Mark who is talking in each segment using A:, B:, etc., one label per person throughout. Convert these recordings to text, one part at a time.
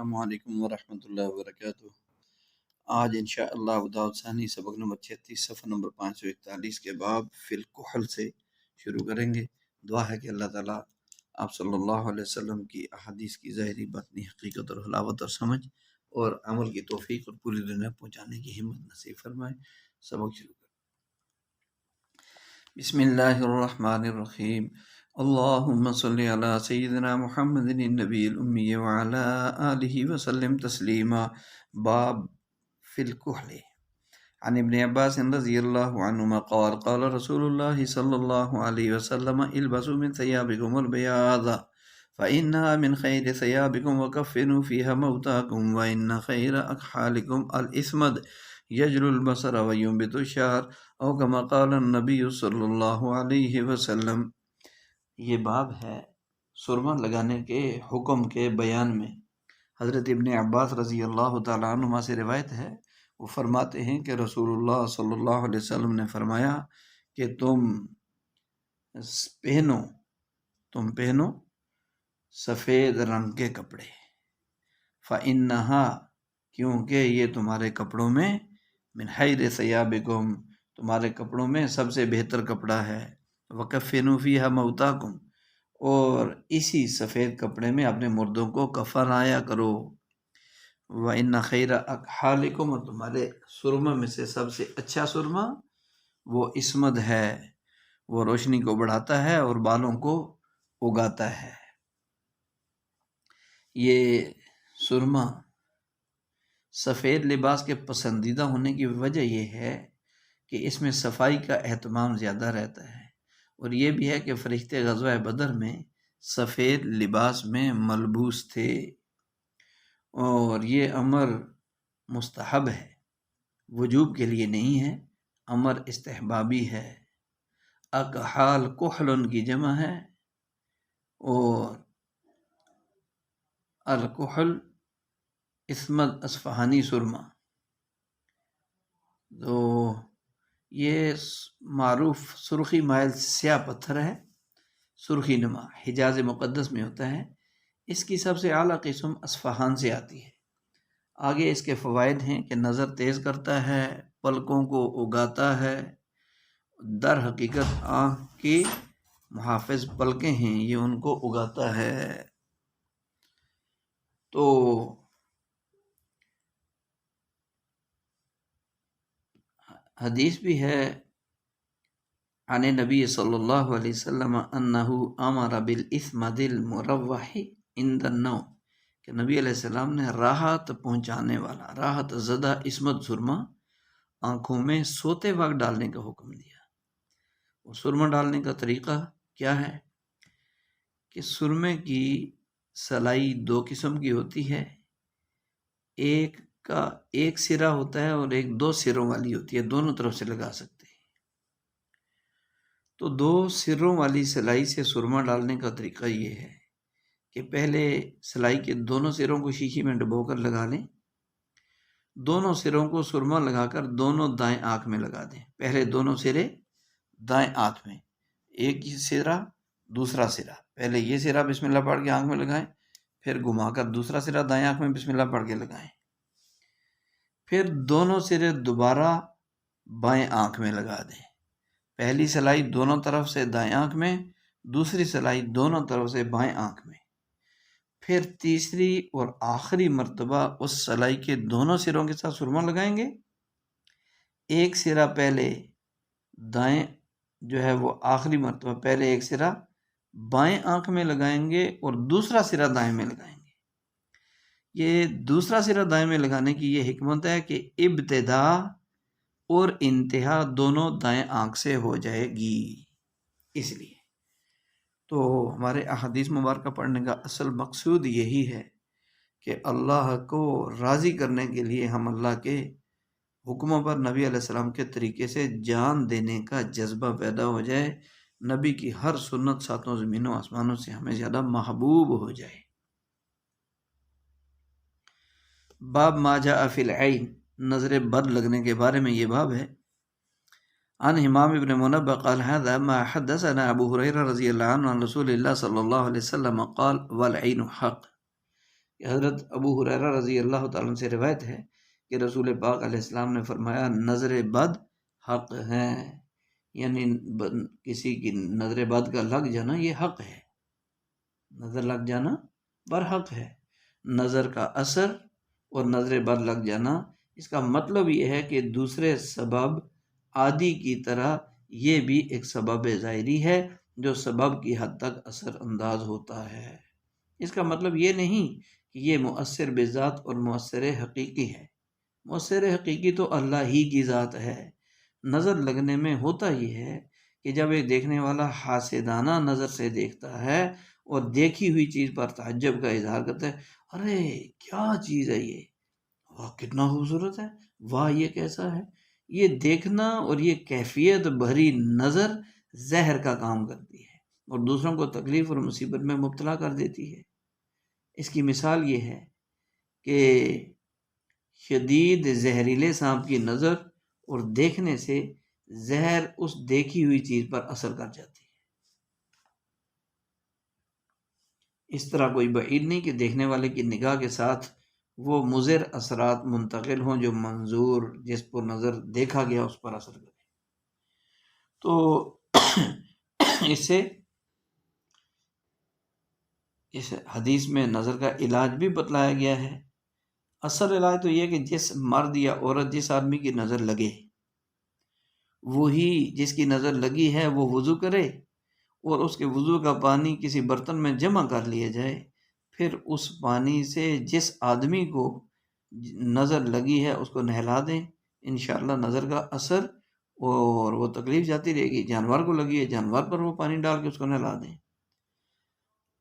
A: السلام علیکم ورحمۃ اللہ وبرکاتہ۔ آج انشاءاللہ وداعت ثانی سبق نمبر 36 صفحہ نمبر 541 کے باب فی الکحل سے شروع کریں گے۔ دعا ہے کہ اللہ تعالیٰ آپ صلی اللہ علیہ وسلم کی احادیث کی ظاہری باطنی حقیقت اور حلاوت اور سمجھ اور عمل کی توفیق اور پوری دنیا پہنچانے کی ہمت نصیب فرمائے۔ سبق شروع کریں۔ بسم اللہ الرحمن الرحیم۔ اللہم صلی علی سیدنا محمد النبی الامی وعلی آلہ وسلم تسلیما۔ باب فی الکحل۔ عن ابن عباس رضی اللہ عنہما قال قال رسول اللہ صلی اللہ علیہ وسلم البسوا من ثيابكم البياض فإنها من خير ثيابكم وكفنوا فيها موتاكم وإن خير أكحالكم الإسمد يجل البصر وينبت الشعر او كما قال النبی صلی اللہ علیہ وسلم۔ یہ باب ہے سرما لگانے کے حکم کے بیان میں۔ حضرت ابن عباس رضی اللہ تعالیٰ عنہما سے روایت ہے، وہ فرماتے ہیں کہ رسول اللہ صلی اللہ علیہ وسلم نے فرمایا کہ تم پہنو سفید رنگ کے کپڑے، فَإِنَّهَا کیونکہ یہ تمہارے کپڑوں میں من خیر ثیابکم تمہارے کپڑوں میں سب سے بہتر کپڑا ہے، وَكَفِّنُوا فِيهَا مَوْتَاكُمْ اور اسی سفید کپڑے میں اپنے مردوں کو کفن آیا کرو، وَإِنَّ خَيْرَ أَكْحَالِكُمْ اور تمہارے سرما میں سے سب سے اچھا سرما وہ اسمد ہے، وہ روشنی کو بڑھاتا ہے اور بالوں کو اگاتا ہے۔ یہ سرما سفید لباس کے پسندیدہ ہونے کی وجہ یہ ہے کہ اس میں صفائی کا اہتمام زیادہ رہتا ہے، اور یہ بھی ہے کہ فرشتے غزوہ بدر میں سفید لباس میں ملبوس تھے، اور یہ امر مستحب ہے، وجوب کے لیے نہیں ہے، امر استحبابی ہے۔ اکحال کحل کی جمع ہے، اور الکحل اسمد اصفہانی سرما۔ تو یہ معروف سرخی مائل سیاہ پتھر ہے، سرخی نما، حجاز مقدس میں ہوتا ہے۔ اس کی سب سے اعلیٰ قسم اصفہان سے آتی ہے۔ آگے اس کے فوائد ہیں کہ نظر تیز کرتا ہے، پلکوں کو اگاتا ہے، در حقیقت آنکھ کی محافظ پلکیں ہیں، یہ ان کو اگاتا ہے۔ تو حدیث بھی ہے عن نبی صلی اللہ علیہ وسلم انہ امر بالاسمد المروح عند النوم کہ نبی علیہ السلام نے راحت پہنچانے والا، راحت زدہ اسمد سرما آنکھوں میں سوتے وقت ڈالنے کا حکم دیا۔ وہ سرما ڈالنے کا طریقہ کیا ہے کہ سرمے کی سلائی دو قسم کی ہوتی ہے، ایک کا ایک سرا ہوتا ہے اور ایک دو سروں والی ہوتی ہے، دونوں طرف سے لگا سکتے ہیں۔ تو دو سروں والی سلائی سے سرما ڈالنے کا طریقہ یہ ہے کہ پہلے سلائی کے دونوں سروں کو شیشی میں ڈبو کر لگا لیں، دونوں سروں کو سرما لگا کر دونوں دائیں آنکھ میں لگا دیں۔ پہلے دونوں سرے دائیں آنکھ میں، ایک ہی سرا دوسرا سرا، پہلے یہ سرا بسم اللہ پڑھ کے آنکھ میں لگائیں، پھر گھما کر دوسرا سرا دائیں آنکھ میں بسم اللہ پڑھ کے لگائیں، پھر دونوں سرے دوبارہ بائیں آنکھ میں لگا دیں۔ پہلی سلائی دونوں طرف سے دائیں آنکھ میں، دوسری سلائی دونوں طرف سے بائیں آنکھ میں، پھر تیسری اور آخری مرتبہ اس سلائی کے دونوں سروں کے ساتھ سرما لگائیں گے۔ ایک سرا پہلے دائیں جو ہے وہ آخری مرتبہ پہلے ایک سرا بائیں آنکھ میں لگائیں گے اور دوسرا سرا دائیں میں لگائیں گے۔ یہ دوسرا سرا دائیں میں لگانے کی یہ حکمت ہے کہ ابتدا اور انتہا دونوں دائیں آنکھ سے ہو جائے گی، اس لیے۔ تو ہمارے احادیث مبارکہ پڑھنے کا اصل مقصود یہی ہے کہ اللہ کو راضی کرنے کے لیے ہم اللہ کے حکموں پر نبی علیہ السلام کے طریقے سے جان دینے کا جذبہ پیدا ہو جائے، نبی کی ہر سنت ساتوں زمینوں آسمانوں سے ہمیں زیادہ محبوب ہو جائے۔ باب ما جاء فی العین، نظر بد لگنے کے بارے میں یہ باب ہے۔ عن امام ابن منبہ قال هذا ما حدثنا ابو ہریرہ رضی اللہ عنہ عن رسول اللہ صلی اللہ علیہ وسلم قال والعین حق، کہ حضرت ابو ہریرہ رضی اللہ تعالیٰ عنہ سے روایت ہے کہ رسول پاک علیہ السلام نے فرمایا نظر بد حق ہے، یعنی کسی کی نظر بد کا لگ جانا یہ حق ہے، نظر لگ جانا برحق ہے۔ نظر کا اثر اور نظر بد لگ جانا، اس کا مطلب یہ ہے کہ دوسرے سبب عادی کی طرح یہ بھی ایک سبب ظاہری ہے جو سبب کی حد تک اثر انداز ہوتا ہے۔ اس کا مطلب یہ نہیں کہ یہ مؤثر بذات اور مؤثر حقیقی ہے۔ مؤثر حقیقی تو اللہ ہی کی ذات ہے۔ نظر لگنے میں ہوتا یہ ہے کہ جب ایک دیکھنے والا حاسدانہ نظر سے دیکھتا ہے اور دیکھی ہوئی چیز پر تعجب کا اظہار کرتا ہے، ارے کیا چیز ہے یہ، واہ کتنا خوبصورت ہے، واہ یہ کیسا ہے، یہ دیکھنا اور یہ کیفیت بھری نظر زہر کا کام کرتی ہے اور دوسروں کو تکلیف اور مصیبت میں مبتلا کر دیتی ہے۔ اس کی مثال یہ ہے کہ شدید زہریلے سانپ کی نظر اور دیکھنے سے زہر اس دیکھی ہوئی چیز پر اثر کر جاتی ہے۔ اس طرح کوئی بعید نہیں کہ دیکھنے والے کی نگاہ کے ساتھ وہ مضر اثرات منتقل ہوں جو منظور جس پر نظر دیکھا گیا اس پر اثر کرے۔ تو اس حدیث میں نظر کا علاج بھی بتلایا گیا ہے۔ اصل علاج تو یہ کہ جس مرد یا عورت جس آدمی کی نظر لگے، وہی جس کی نظر لگی ہے وہ وضو کرے اور اس کے وضو کا پانی کسی برتن میں جمع کر لیا جائے، پھر اس پانی سے جس آدمی کو نظر لگی ہے اس کو نہلا دیں، انشاءاللہ نظر کا اثر اور وہ تکلیف جاتی رہے گی۔ جانور کو لگی ہے، جانور پر وہ پانی ڈال کے اس کو نہلا دیں۔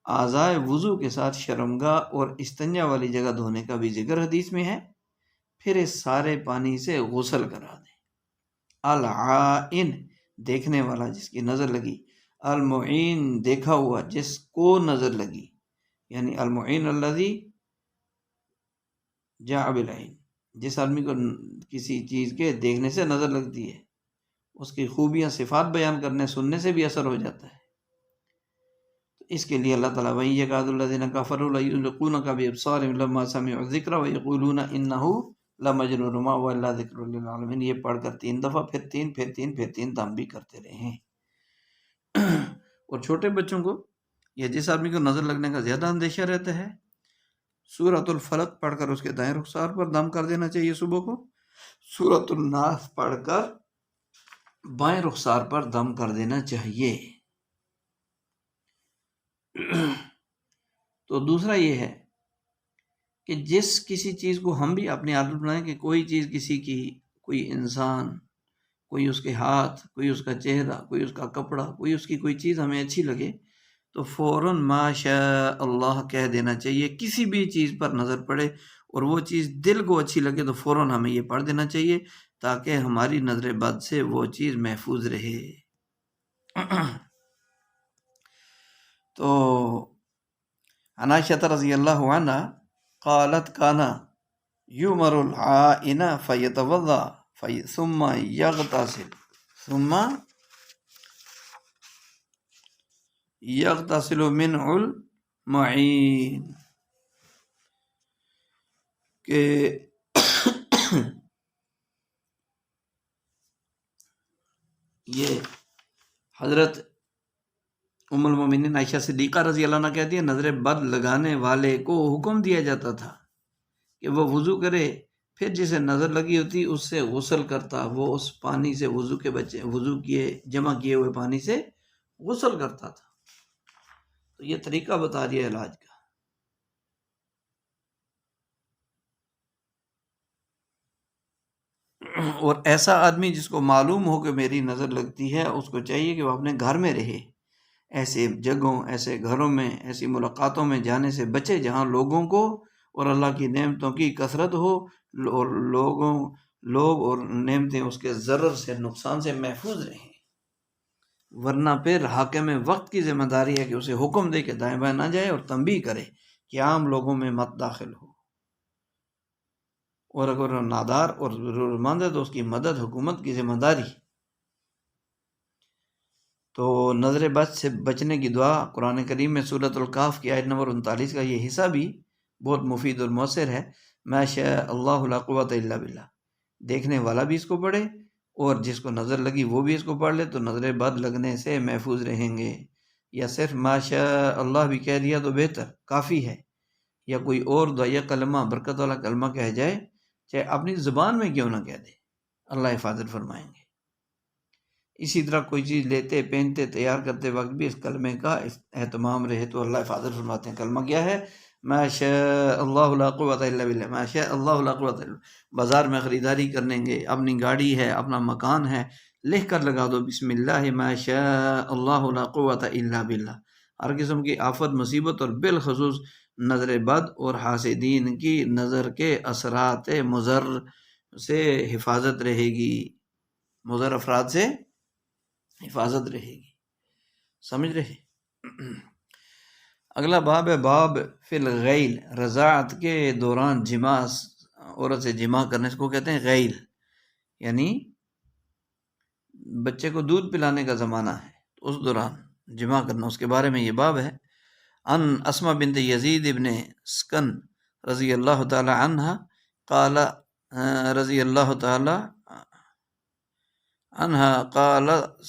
A: اعضائے وضو کے ساتھ شرمگاہ اور استنجا والی جگہ دھونے کا بھی ذکر حدیث میں ہے، پھر اس سارے پانی سے غسل کرا دیں۔ العائن دیکھنے والا جس کی نظر لگی، المعین دیکھا ہوا جس کو نظر لگی، یعنی المعین الذی جاء بالعین، جس آدمی کو کسی چیز کے دیکھنے سے نظر لگتی ہے، اس کی خوبیاں صفات بیان کرنے سننے سے بھی اثر ہو جاتا ہے۔ اس کے لیے اللہ تعالیٰ وَإِن يَكَادُ الَّذِينَ كَفَرُوا لَيُزْلِقُونَكَ بِأَبْصَارِهِمْ لَمَّا سَمِعُوا الذِّكْرَ وَيَقُولُونَ إِنَّهُ لَمَجْنُونٌ وَمَا هُوَ إِلَّا ذِكْرٌ لِّلْعَالَمِينَ۔ یہ پڑھ کر 3 دفعہ پھر 3 پھر 3 پھر 3 دم بھی کرتے رہیں۔ اور چھوٹے بچوں کو یا جس آدمی کو نظر لگنے کا زیادہ اندیشہ رہتا ہے، سورۃ الفلق پڑھ کر اس کے دائیں رخسار پر دم کر دینا چاہیے صبح کو، سورۃ الناس پڑھ کر بائیں رخسار پر دم کر دینا چاہیے۔ تو دوسرا یہ ہے کہ جس کسی چیز کو ہم بھی اپنی عادت بنائیں کہ کوئی چیز کسی کی، کوئی انسان، کوئی اس کے ہاتھ، کوئی اس کا چہرہ، کوئی اس کا کپڑا، کوئی اس کی کوئی چیز ہمیں اچھی لگے تو فوراً ما شاء اللہ کہہ دینا چاہیے۔ کسی بھی چیز پر نظر پڑے اور وہ چیز دل کو اچھی لگے تو فوراً ہمیں یہ پڑھ دینا چاہیے تاکہ ہماری نظر بد سے وہ چیز محفوظ رہے۔ تو عن عائشہ رضی اللہ عنہ قالت کانا یؤمر العائن فیتوضا ثم یغتسل من المعین، کہ یہ حضرت ام المومنین عائشہ صدیقہ رضی اللہ عنہ کہتی ہے نظر بد لگانے والے کو حکم دیا جاتا تھا کہ وہ وضو کرے، پھر جسے نظر لگی ہوتی اس سے غسل کرتا، وہ اس پانی سے وضو کیے جمع کیے ہوئے پانی سے غسل کرتا تھا۔ تو یہ طریقہ بتا دیا علاج کا۔ اور ایسا آدمی جس کو معلوم ہو کہ میری نظر لگتی ہے، اس کو چاہیے کہ وہ اپنے گھر میں رہے، ایسے جگہوں، ایسے گھروں میں، ایسی ملاقاتوں میں جانے سے بچے جہاں لوگوں کو اور اللہ کی نعمتوں کی کثرت ہو اور لوگ اور نعمتیں اس کے ضرر سے، نقصان سے محفوظ رہیں۔ ورنہ پھر حاکم وقت کی ذمہ داری ہے کہ اسے حکم دے کہ دائیں بائیں نہ جائے اور تنبیہ کرے کہ عام لوگوں میں مت داخل ہو، اور اگر نادار اور ضرورت مند ہے تو اس کی مدد حکومت کی ذمہ داری۔ تو نظر بد سے بچنے کی دعا قرآن کریم میں سورۃ الکہف کی آیت نمبر 39 کا یہ حصہ بھی بہت مفید اور مؤثر ہے۔ ما شاء اللہ لا قوت الا باللہ، دیکھنے والا بھی اس کو پڑھے اور جس کو نظر لگی وہ بھی اس کو پڑھ لے تو نظر بد لگنے سے محفوظ رہیں گے۔ یا صرف ما شاء اللہ بھی کہہ دیا تو بہتر کافی ہے، یا کوئی اور دعائیہ کلمہ برکت والا کلمہ کہہ جائے، چاہے اپنی زبان میں کیوں نہ کہہ دے، اللہ حفاظت فرمائیں گے۔ اسی طرح کوئی چیز لیتے پہنتے تیار کرتے وقت بھی اس کلمے کا اہتمام رہے تو اللہ حفاظت فرماتے ہیں۔ کلمہ کیا ہے؟ ما شاء اللہ لا قوت الا باللہ، ما شاء اللہ لا قوت الا باللہ۔ بازار میں خریداری کرنے گے، اپنی گاڑی ہے، اپنا مکان ہے، لکھ کر لگا دو بسم اللہ ما شاء اللہ لا قوت الا باللہ۔ ہر قسم کی آفت مصیبت اور بالخصوص نظر بد اور حاسدین کی نظر کے اثرات مضر سے حفاظت رہے گی، مضر افراد سے حفاظت رہے گی۔ سمجھ رہے؟ اگلا باب ہے باب فی الغیل، رضاعت کے دوران جماع، عورت سے جماع کرنے کو کہتے ہیں غیل، یعنی بچے کو دودھ پلانے کا زمانہ ہے تو اس دوران جماع کرنا، اس کے بارے میں یہ باب ہے۔ ان اسماء بنت یزید ابن سکن رضی اللہ تعالی عنہ قال رضی اللہ تعالی عنہا قالت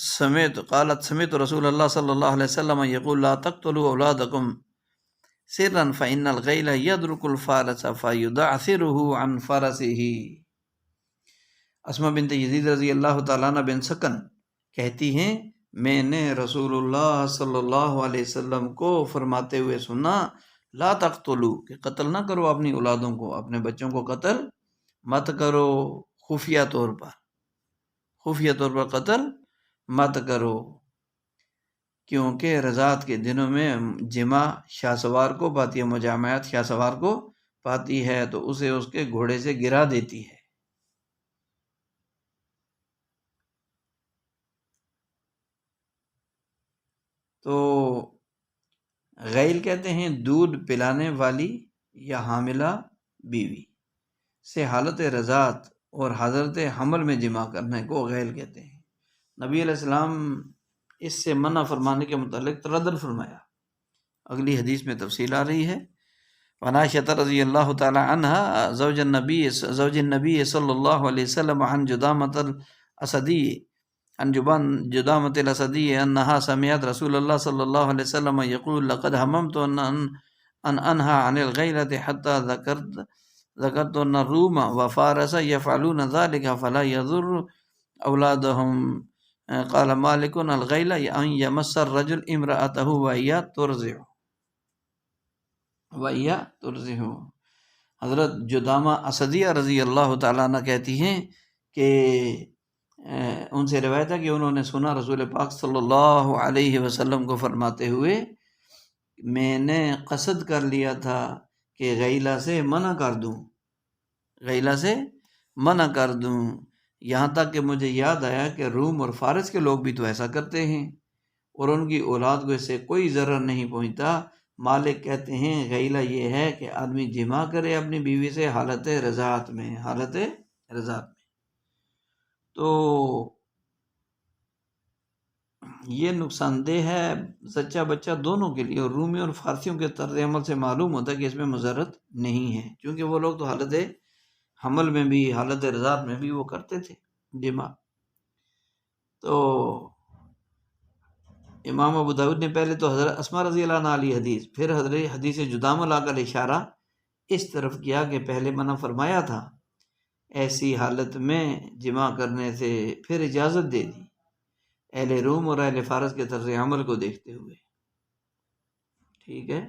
A: سمعت رسول اللہ صلی اللہ علیہ وسلم یقول لا تقتلوا اولادکم سرا فإن الغیل یدرک الفارس فیدعثره عن فرسه۔ اسماء بنت یزید رضی اللہ تعالیٰ عنہ بن سکن کہتی ہیں میں نے رسول اللہ صلی اللہ علیہ وسلم کو فرماتے ہوئے سنا لا تقتلوا، کہ قتل نہ کرو اپنی اولادوں کو، اپنے بچوں کو قتل مت کرو، خفیہ طور پر قتل مت کرو، کیونکہ رضاعت کے دنوں میں جماع شاہ سوار کو پاتی ہے، مجامعات شاہ سوار کو پاتی ہے تو اسے اس کے گھوڑے سے گرا دیتی ہے۔ تو غیل کہتے ہیں دودھ پلانے والی یا حاملہ بیوی سے حالت رضاعت اور حضرت حمل میں جماع کرنے کو غیل کہتے ہیں۔ نبی علیہ السلام اس سے منع فرمانے کے متعلق تردد فرمایا، اگلی حدیث میں تفصیل آ رہی ہے۔ عائشہ رضی اللہ تعالی عنہ زوج النبی صلی اللہ علیہ وسلم عن جدامۃ الاسدی انہا سمعت رسول اللہ صلی اللہ علیہ وسلم یقول لقد هممت ان انہا عن الغیلۃ حتی ذکرت ان الروم وفارس یفعلون ذلك فلا يضر اولادهم۔ قال مالک الغیلہ ان یمس الرجل امرأته وهي ترضع۔ حضرت جدامہ اسدیہ رضی اللہ تعالیٰ عنہ کہتی ہیں کہ ان سے روایت ہے کہ انہوں نے سنا رسول پاک صلی اللہ علیہ وسلم کو فرماتے ہوئے میں نے قصد کر لیا تھا کہ غیلہ سے منع کر دوں، یہاں تک کہ مجھے یاد آیا کہ روم اور فارس کے لوگ بھی تو ایسا کرتے ہیں اور ان کی اولاد کو اس سے کوئی ضرر نہیں پہنچتا۔ مالک کہتے ہیں غیلہ یہ ہے کہ آدمی جماع کرے اپنی بیوی سے حالت رضاعت میں۔ تو یہ نقصان دہ ہے سچا بچہ دونوں کے لیے، اور رومی اور فارسیوں کے طرز عمل سے معلوم ہوتا ہے کہ اس میں مضرت نہیں ہے، کیونکہ وہ لوگ تو حالت حمل میں بھی حالت رضاعت میں بھی وہ کرتے تھے جماع۔ تو امام ابو داؤد نے پہلے تو حضرت اسماء رضی اللہ عنہ علی حدیث، پھر حضرت حدیث جدامہ لا کر اشارہ اس طرف کیا کہ پہلے منع فرمایا تھا ایسی حالت میں جماع کرنے سے، پھر اجازت دے دی اہل روم اور اہل فارس کے طرز عمل کو دیکھتے ہوئے۔ ٹھیک ہے،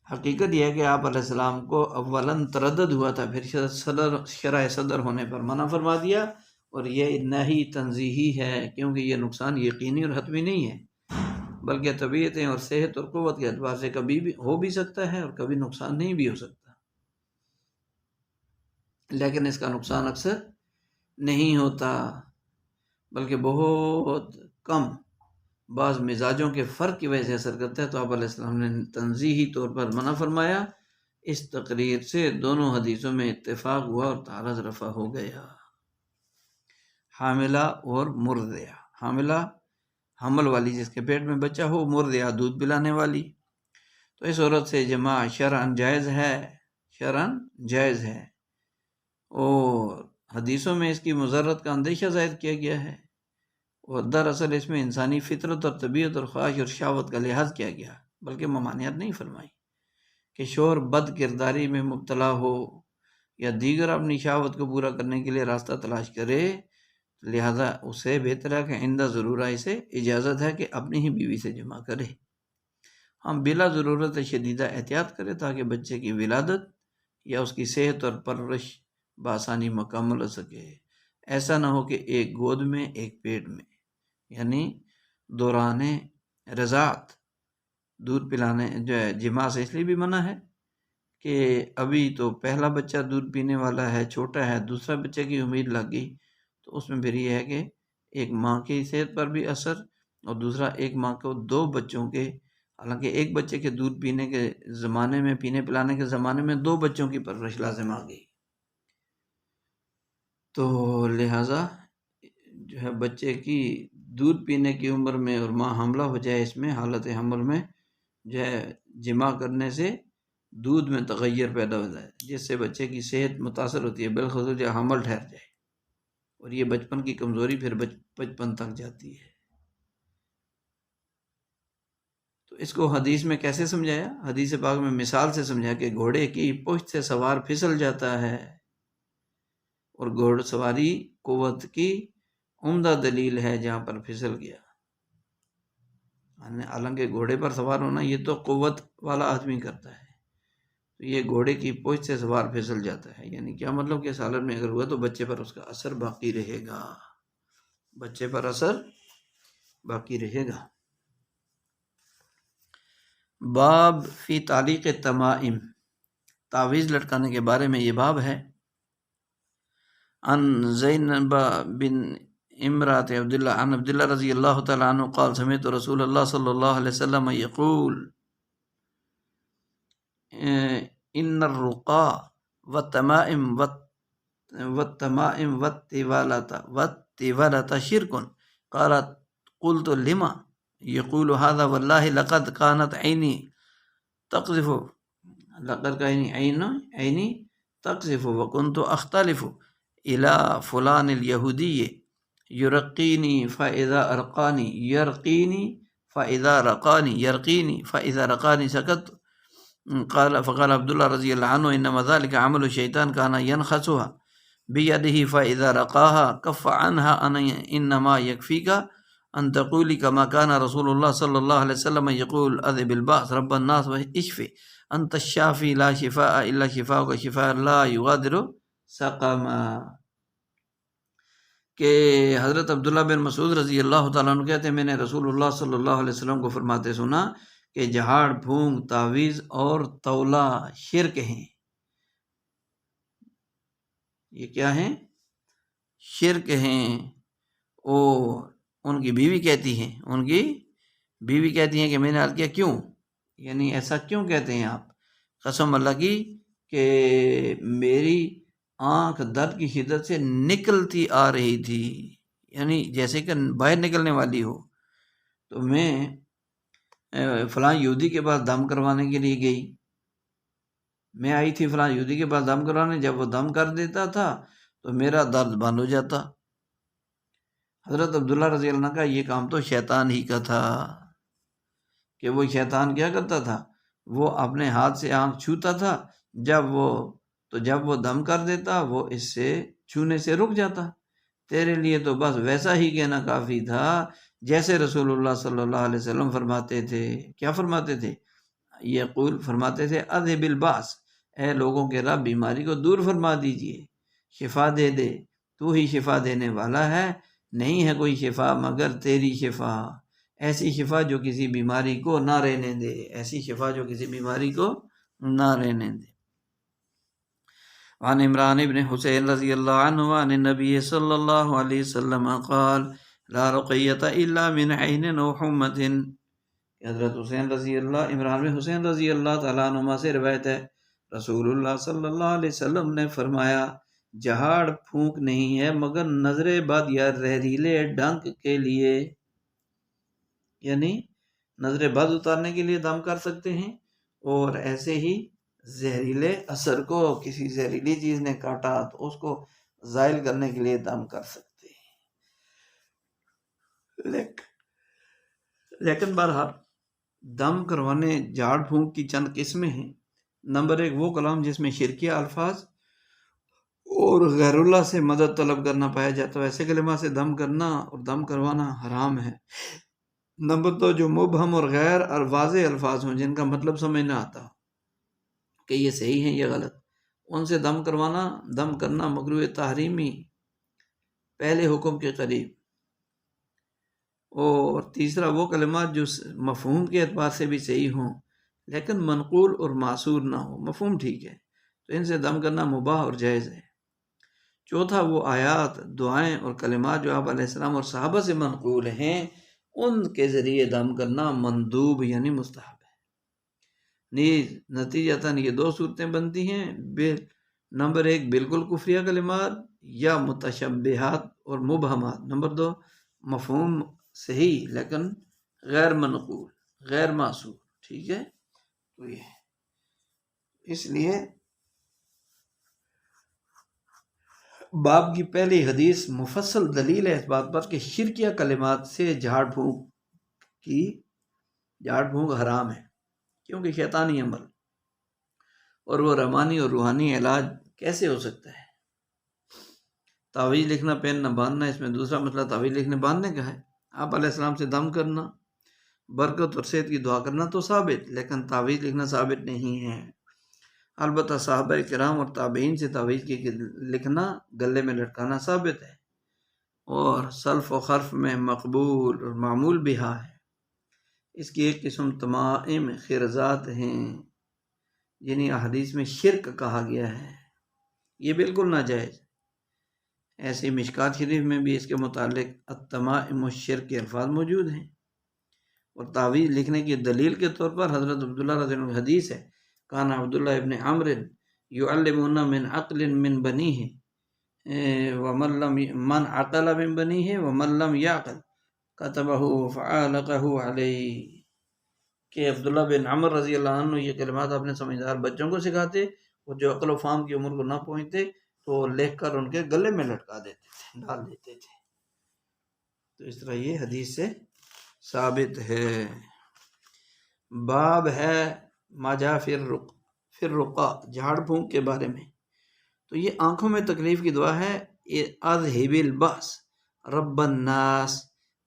A: حقیقت یہ ہے کہ آپ علیہ السلام کو اولاً تردد ہوا تھا، پھر شرح صدر ہونے پر منع فرما دیا، اور یہ نہی تنزیہی ہے کیونکہ یہ نقصان یقینی اور حتمی نہیں ہے، بلکہ طبیعتیں اور صحت اور قوت کے اعتبار سے کبھی بھی ہو بھی سکتا ہے اور کبھی نقصان نہیں بھی ہو سکتا، لیکن اس کا نقصان اکثر نہیں ہوتا بلکہ بہت کم، بعض مزاجوں کے فرق کی وجہ سے اثر کرتا ہے۔ تو آپ علیہ السلام نے تنزیہی طور پر منع فرمایا، اس تقریر سے دونوں حدیثوں میں اتفاق ہوا اور تعارض رفع ہو گیا۔ حاملہ اور مرضعہ، حاملہ حمل والی جس کے پیٹ میں بچہ ہو، مرضعہ دودھ پلانے والی۔ تو اس عورت سے جمع شرعن جائز ہے، شرعن جائز ہے، اور حدیثوں میں اس کی مضرت کا اندیشہ ظاہر کیا گیا ہے، اور دراصل اس میں انسانی فطرت اور طبیعت اور خواہش اور شہوت کا لحاظ کیا گیا، بلکہ ممانعت نہیں فرمائی کہ شوہر بد کرداری میں مبتلا ہو یا دیگر اپنی شہوت کو پورا کرنے کے لیے راستہ تلاش کرے، لہذا اسے بہتر ہے کہ عند ضرورہ اسے اجازت ہے کہ اپنی ہی بیوی سے جمع کرے، ہم بلا ضرورت شدیدہ احتیاط کریں تاکہ بچے کی ولادت یا اس کی صحت اور پرورش بآسانی مکمل ہو سکے۔ ایسا نہ ہو کہ ایک گود میں ایک پیٹ میں، یعنی دوران رضاعت دودھ پلانے جو ہے جماع سے اس لیے بھی منع ہے کہ ابھی تو پہلا بچہ دودھ پینے والا ہے، چھوٹا ہے، دوسرا بچے کی امید لگ گئی، تو اس میں پھر یہ ہے کہ ایک ماں کی صحت پر بھی اثر، اور دوسرا ایک ماں کو دو بچوں کے، حالانکہ ایک بچے کے دودھ پینے کے زمانے میں، پینے پلانے کے زمانے میں دو بچوں کی پرورش لازم آ گئی، تو لہٰذا جو ہے بچے کی دودھ پینے کی عمر میں اور ماں حاملہ ہو جائے، اس میں حالت حمل میں جو ہے جمع کرنے سے دودھ میں تغیر پیدا ہو جائے، جس سے بچے کی صحت متاثر ہوتی ہے، بالخصوص جو حمل ٹھہر جائے، اور یہ بچپن کی کمزوری پھر بچپن تک جاتی ہے۔ تو اس کو حدیث میں کیسے سمجھایا؟ حدیث پاک میں مثال سے سمجھایا کہ گھوڑے کی پشت سے سوار پھسل جاتا ہے، اور گھوڑ سواری قوت کی عمدہ دلیل ہے جہاں پر پھسل گیا، حالانکہ گھوڑے پر سوار ہونا یہ تو قوت والا آدمی کرتا ہے، تو یہ گھوڑے کی پشت سے سوار پھسل جاتا ہے، یعنی کیا مطلب کہ اس حالت میں اگر ہوا تو بچے پر اس کا اثر باقی رہے گا، بچے پر اثر باقی رہے گا۔ باب فی تعلیق التمائم، تعویذ لٹکانے کے بارے میں یہ باب ہے۔ عن زینب بن امرات عبداللہ عن عبداللہ رضی اللہ تعالی عنہ قال سمعت رسول اللہ صلی اللہ علیہ وسلم یقول ان الرقا والتمائم والتوالة شرك قالت قلت لما يقول هذا والله لقد كانت عيني تقذف وكنت أختلف إلى فلان اليهودي يرقيني فإذا رقاني سكت فقال عبد الله رضي الله عنه إنما ذلك عمل الشيطان كان ينخسها بيده فإذا رقاها كف عنها إنما يكفيك أن تقولي كما كان رسول الله صلى الله عليه وسلم يقول أذهب البأس رب الناس واشفي أنت الشافي لا شفاء إلا شفاءك شفاء لا يغادر سقما، کہ حضرت عبداللہ بن مسعود رضی اللہ تعالیٰ عنہ کہتے ہیں میں نے رسول اللہ صلی اللہ علیہ وسلم کو فرماتے سنا کہ جھاڑ پھونک، تعویذ اور تولا شرک ہیں۔ یہ کیا ہیں؟ شرک ہیں۔ اور ان کی بیوی کہتی ہیں کہ میں نے عرض کیا کیوں، یعنی ایسا کیوں کہتے ہیں آپ؟ قسم اللہ کی کہ میری آنکھ درد کی شدت سے نکلتی آ رہی تھی، یعنی جیسے کہ باہر نکلنے والی ہو، تو میں فلاں یہودی کے پاس دم کروانے کے لیے گئی، میں آئی تھی فلاں یہودی کے پاس دم کروانے، جب وہ دم کر دیتا تھا تو میرا درد بند ہو جاتا۔ حضرت عبداللہ رضی اللہ عنہ کا یہ کام تو شیطان ہی کا تھا، کہ وہ شیطان کیا کرتا تھا، وہ اپنے ہاتھ سے آنکھ چھوتا تھا، جب وہ دم کر دیتا وہ اس سے چھونے سے رک جاتا۔ تیرے لیے تو بس ویسا ہی کہنا کافی تھا جیسے رسول اللہ صلی اللہ علیہ وسلم فرماتے تھے۔ کیا فرماتے تھے؟ یقول فرماتے تھے اذهب الباس، اے لوگوں کے رب بیماری کو دور فرما دیجئے، شفا دے دے، تو ہی شفا دینے والا ہے، نہیں ہے کوئی شفا مگر تیری شفا، ایسی شفا جو کسی بیماری کو نہ رہنے دے، ایسی شفا جو کسی بیماری کو نہ رہنے دے۔ عن عمران بن حسین رضی اللہ عنہ عن النبی صلی اللہ علیہ وسلم قال لا رقیۃ الا من عین او حمۃ، حضرت عمران بن حسین رضی اللہ تعالیٰ عنہ سے روایت ہے، رسول اللہ صلی اللہ علیہ وسلم نے فرمایا جھاڑ پھونک نہیں ہے مگر نظر بد یا زہریلے ڈنک کے لیے، یعنی نظر بد اتارنے کے لیے دم کر سکتے ہیں، اور ایسے ہی زہریلے اثر کو کسی زہریلی چیز نے کاٹا تو اس کو زائل کرنے کے لیے دم کر سکتے ہیں۔ لیکن بہرحال دم کروانے جھاڑ پھونک کی چند قسمیں ہیں۔ نمبر 1 وہ کلام جس میں شرکیہ الفاظ اور غیر اللہ سے مدد طلب کرنا پایا جاتا ہے، ایسے کلمات سے دم کرنا اور دم کروانا حرام ہے۔ نمبر 2 جو مبہم اور غیر اور واضح الفاظ ہوں جن کا مطلب سمجھ نہ آتا کہ یہ صحیح ہے یا غلط، ان سے دم کرنا مکروہ تحریمی پہلے حکم کے قریب۔ اور تیسرا وہ کلمات جو مفہوم کے اعتبار سے بھی صحیح ہوں لیکن منقول اور معصور نہ ہو، مفہوم ٹھیک ہے تو ان سے دم کرنا مباح اور جائز ہے۔ چوتھا وہ آیات، دعائیں اور کلمات جو آپ علیہ السلام اور صحابہ سے منقول ہیں ان کے ذریعے دم کرنا مندوب یعنی مستحب ہے۔ نتیجتاً یہ 2 صورتیں بنتی ہیں، نمبر 1 بالکل کفریہ کلمات یا متشبہات اور مبہمات، نمبر 2 مفہوم صحیح لیکن غیر منقول غیر معصور، ٹھیک ہے۔ تو یہ اس لیے باب کی پہلی حدیث مفصل دلیل ہے اس بات پر کہ شرکیہ کلمات سے جھاڑ پھونک حرام ہے، کیونکہ شیطانی عمل اور وہ رحمانی اور روحانی علاج کیسے ہو سکتا ہے۔ تعویذ لکھنا، پین نہ باندھنا، اس میں دوسرا مسئلہ تعویذ لکھنے باندھنے کا ہے۔ آپ علیہ السلام سے دم کرنا، برکت اور صحت کی دعا کرنا تو ثابت، لیکن تعویذ لکھنا ثابت نہیں ہے۔ البتہ صحابہ کرام اور تابعین سے تعویذ کی لکھنا، گلے میں لٹکانا ثابت ہے اور سلف و خلف میں مقبول اور معمول بھی ہے۔ اس کی ایک قسم تمائم خرزات ہیں جنہیں احادیث میں شرک کہا گیا ہے، یہ بالکل ناجائز۔ ایسے مشکات شریف میں بھی اس کے متعلق التمائم الشرک کے الفاظ موجود ہیں۔ اور تعویذ لکھنے کی دلیل کے طور پر حضرت عبداللہ رضی اللہ عنہ حدیث ہے، کان عبداللہ ابن عمرو یعلمنا من عقل من بنیہ من عقل من بنیہ ومن لم یعقل کتبہ فعالقہ علیہ، کہ عبداللہ بن عمر رضی اللہ عنہ یہ کلمات اپنے سمجھدار بچوں کو سکھاتے اور جو عقل و فہم کی عمر کو نہ پہنچتے تو لکھ کر ان کے گلے میں لٹکا دیتے تھے، ڈال دیتے تھے۔ تو اس طرح یہ حدیث سے ثابت ہے۔ باب ہے ما جاء فی الرقا، جھاڑ پھونک کے بارے میں۔ تو یہ آنکھوں میں تکلیف کی دعا ہے، اذہب البأس رب الناس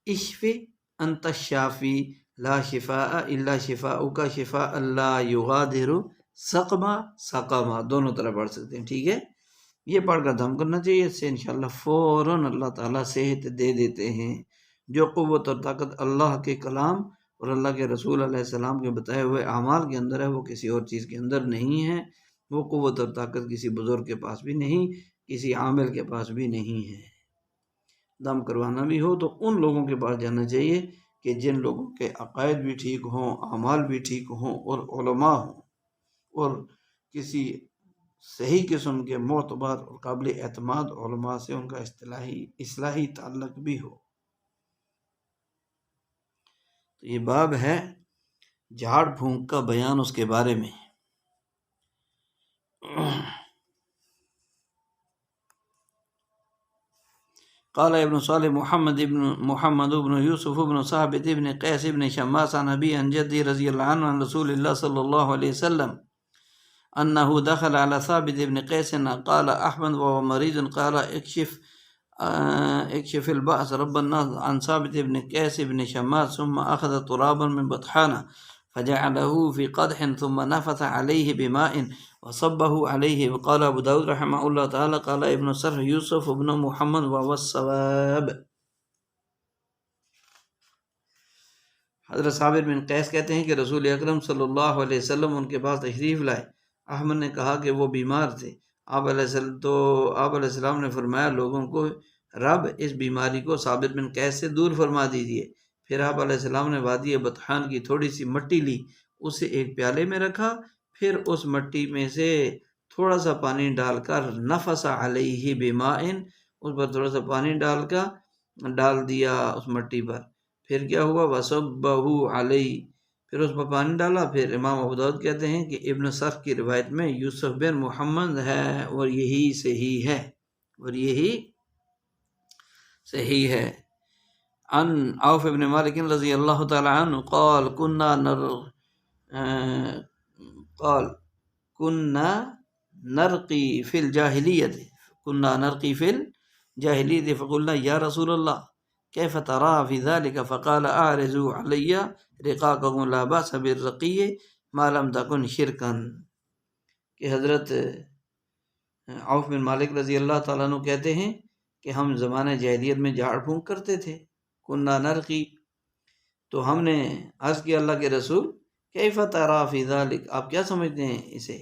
A: اشفی انت الشافی لا شفاء الا شفاؤک شفاء لا یغادر سقما، دونوں طرح پڑھ سکتے ہیں، ٹھیک ہے۔ یہ پڑھ کر دم کرنا چاہیے، اس سے انشاءاللہ فوراً اللہ تعالیٰ صحت دے دیتے ہیں۔ جو قوت اور طاقت اللہ کے کلام اور اللہ کے رسول علیہ السلام کے بتائے ہوئے اعمال کے اندر ہے وہ کسی اور چیز کے اندر نہیں ہے۔ وہ قوت اور طاقت کسی بزرگ کے پاس بھی نہیں، کسی عامل کے پاس بھی نہیں ہے۔ دم کروانا بھی ہو تو ان لوگوں کے پاس جانا چاہیے کہ جن لوگوں کے عقائد بھی ٹھیک ہوں، اعمال بھی ٹھیک ہوں اور علماء ہوں اور کسی صحیح قسم کے معتبر اور قابل اعتماد علماء سے ان کا اصلاحی تعلق بھی ہو۔ تو یہ باب ہے جھاڑ پھونک کا بیان، اس کے بارے میں۔ قال ابن صالح محمد بن یوسف بن ثابت بن قیس بن شماس عن ابی عن جدی رضی اللہ عنہ عن رسول اللہ صلی اللہ علیہ وسلم انه دخل على ثابت بن قیس قال احمد وهو مريض قال اكشف البأس رب الناس عن ثابت بن قیس بن شماس ثم اخذ ترابا من بطحانه فجعله في قدح ثم نفث عليه بماء وصبه عليه، وقال ابو داود رحمه الله تعالى قال ابن سرح یوسف بن محمد وهو الصواب۔ حضرت ثابت بن قیس کہتے ہیں کہ رسول اکرم صلی اللہ علیہ وسلم ان کے پاس تشریف لائے۔ احمد نے کہا کہ وہ بیمار تھے۔ آپ علیہ السلام نے فرمایا لوگوں کو رب اس بیماری کو ثابت بن قیس سے دور فرما دیجیے۔ پھر آپ علیہ السلام نے وادی بطحان کی تھوڑی سی مٹی لی، اسے ایک پیالے میں رکھا، پھر اس مٹی میں سے تھوڑا سا پانی ڈال کر نفس علیہ بماء، اس پر تھوڑا سا پانی ڈال دیا اس مٹی پر۔ پھر کیا ہوا؟ وصبہ علیہ، پھر اس پر پانی ڈالا۔ پھر امام ابو داؤد کہتے ہیں کہ ابن سرخ کی روایت میں یوسف بن محمد ہے اور یہی صحیح ہے، اور یہی صحیح ہے۔ عن عوف بن مالک رضی اللہ تعالی عنہ قال كنا نرقی فی الجاہلیت فقلنا یا رسول اللہ كيف ترى في ذلك فقال اعرضوا علی رقاقكم لا باس بالرقی ما لم تكن شرکا، کہ حضرت عوف بن مالک رضی اللہ تعالیٰ عنہ کہتے ہیں کہ ہم زمانہ جاہلیت میں جھاڑ پھونک کرتے تھے، کننا نرقی، تو ہم نے عرض کیا اللہ کے رسول کیف تری فی ذلک، آپ کیا سمجھتے ہیں اسے،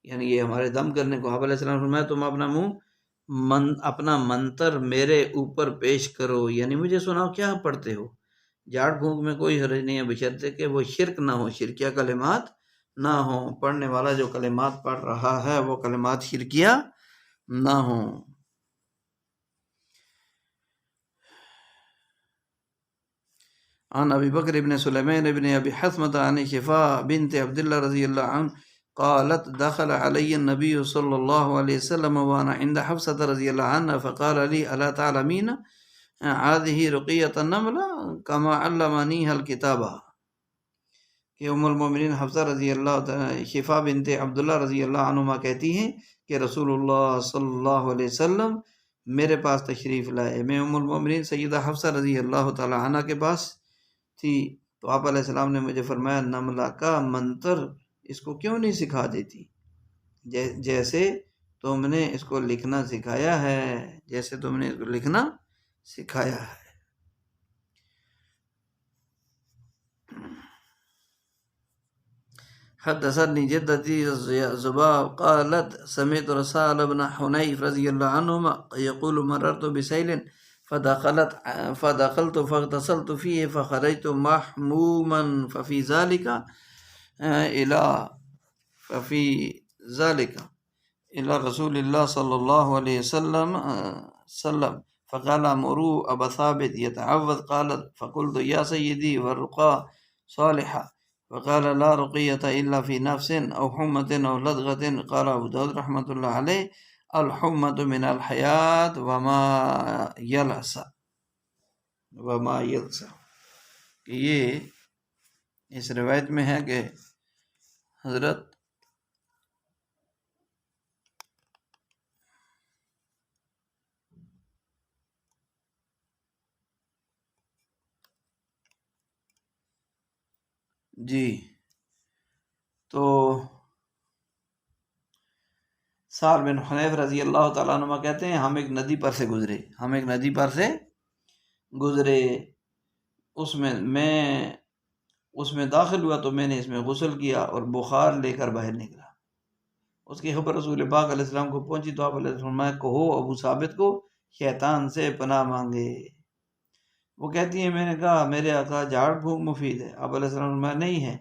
A: یعنی یہ ہمارے دم کرنے کو۔ آپ علیہ السلام نے فرمایا تم اپنا اپنا منتر میرے اوپر پیش کرو، یعنی مجھے سناؤ کیا پڑھتے ہو۔ جھاڑ پھونک میں کوئی حرج نہیں ہے بشرطے کہ وہ شرک نہ ہو، شرکیہ کلمات نہ ہوں، پڑھنے والا جو کلمات پڑھ رہا ہے وہ کلمات شرکیہ نہ ہوں۔ عن ابی بکر بن سلیمان بن ابی حثمۃ عن شفاء بنت عبد اللہ رضی اللہ عنہ قالت دخل علی النبی صلی اللہ علیہ وسلم وانا عند حفصۃ رضی اللہ عنہ فقال لی الا تعلمین هذه رقیۃ النملہ کما علمنیها الکتابہ، کہ ام المومنین حفصہ رضی اللہ تعالی شفاء بنت عبداللہ رضی اللہ عنہما کہتی ہیں کہ رسول اللہ صلی اللہ علیہ وسلم میرے پاس تشریف لائے، میں ام المومنین سیدہ حفصہ رضی اللہ تعالی عنہ کے پاس تھی، تو آپ علیہ السلام نے مجھے فرمایا نملہ کا منتر اس کو کیوں نہیں سکھا دیتی، جیسے تم نے اس کو لکھنا سکھایا ہے، جیسے تم نے اس کو لکھنا سکھایا ہے۔ حدثتنی جدتی زباب قالت سمعت رسال بن حنیف رضی اللہ عنہما یقول مررت بسیل فدخلت فاغتسلت فيه فخرجت محموما ففي ذلك إلى رسول الله صلى الله عليه وسلم فقال مروا أبا ثابت يتعوذ، قال فقلت يا سيدي والرقى صالحة، فقال لا رقية إلا في نفس أو حمة أو لدغة۔ قال أبو داود رحمۃ اللہ علیہ الحمة من الحیات وما یلسع، کہ یہ اس روایت میں ہے کہ حضرت تو سال بن حنیف رضی اللہ تعالیٰ عنہ کہتے ہیں ہم ایک ندی پر سے گزرے، اس میں داخل ہوا تو میں نے اس میں غسل کیا اور بخار لے کر باہر نکلا۔ اس کی خبر رسول پاک علیہ السلام کو پہنچی تو آپ علیہ السلام فرمایا کہو ابو ثابت کو شیطان سے پناہ مانگے۔ وہ کہتی ہیں میں نے کہا میرے آقا جھاڑ پھونک مفید ہے۔ آپ علیہ السلام فرمایا نہیں ہے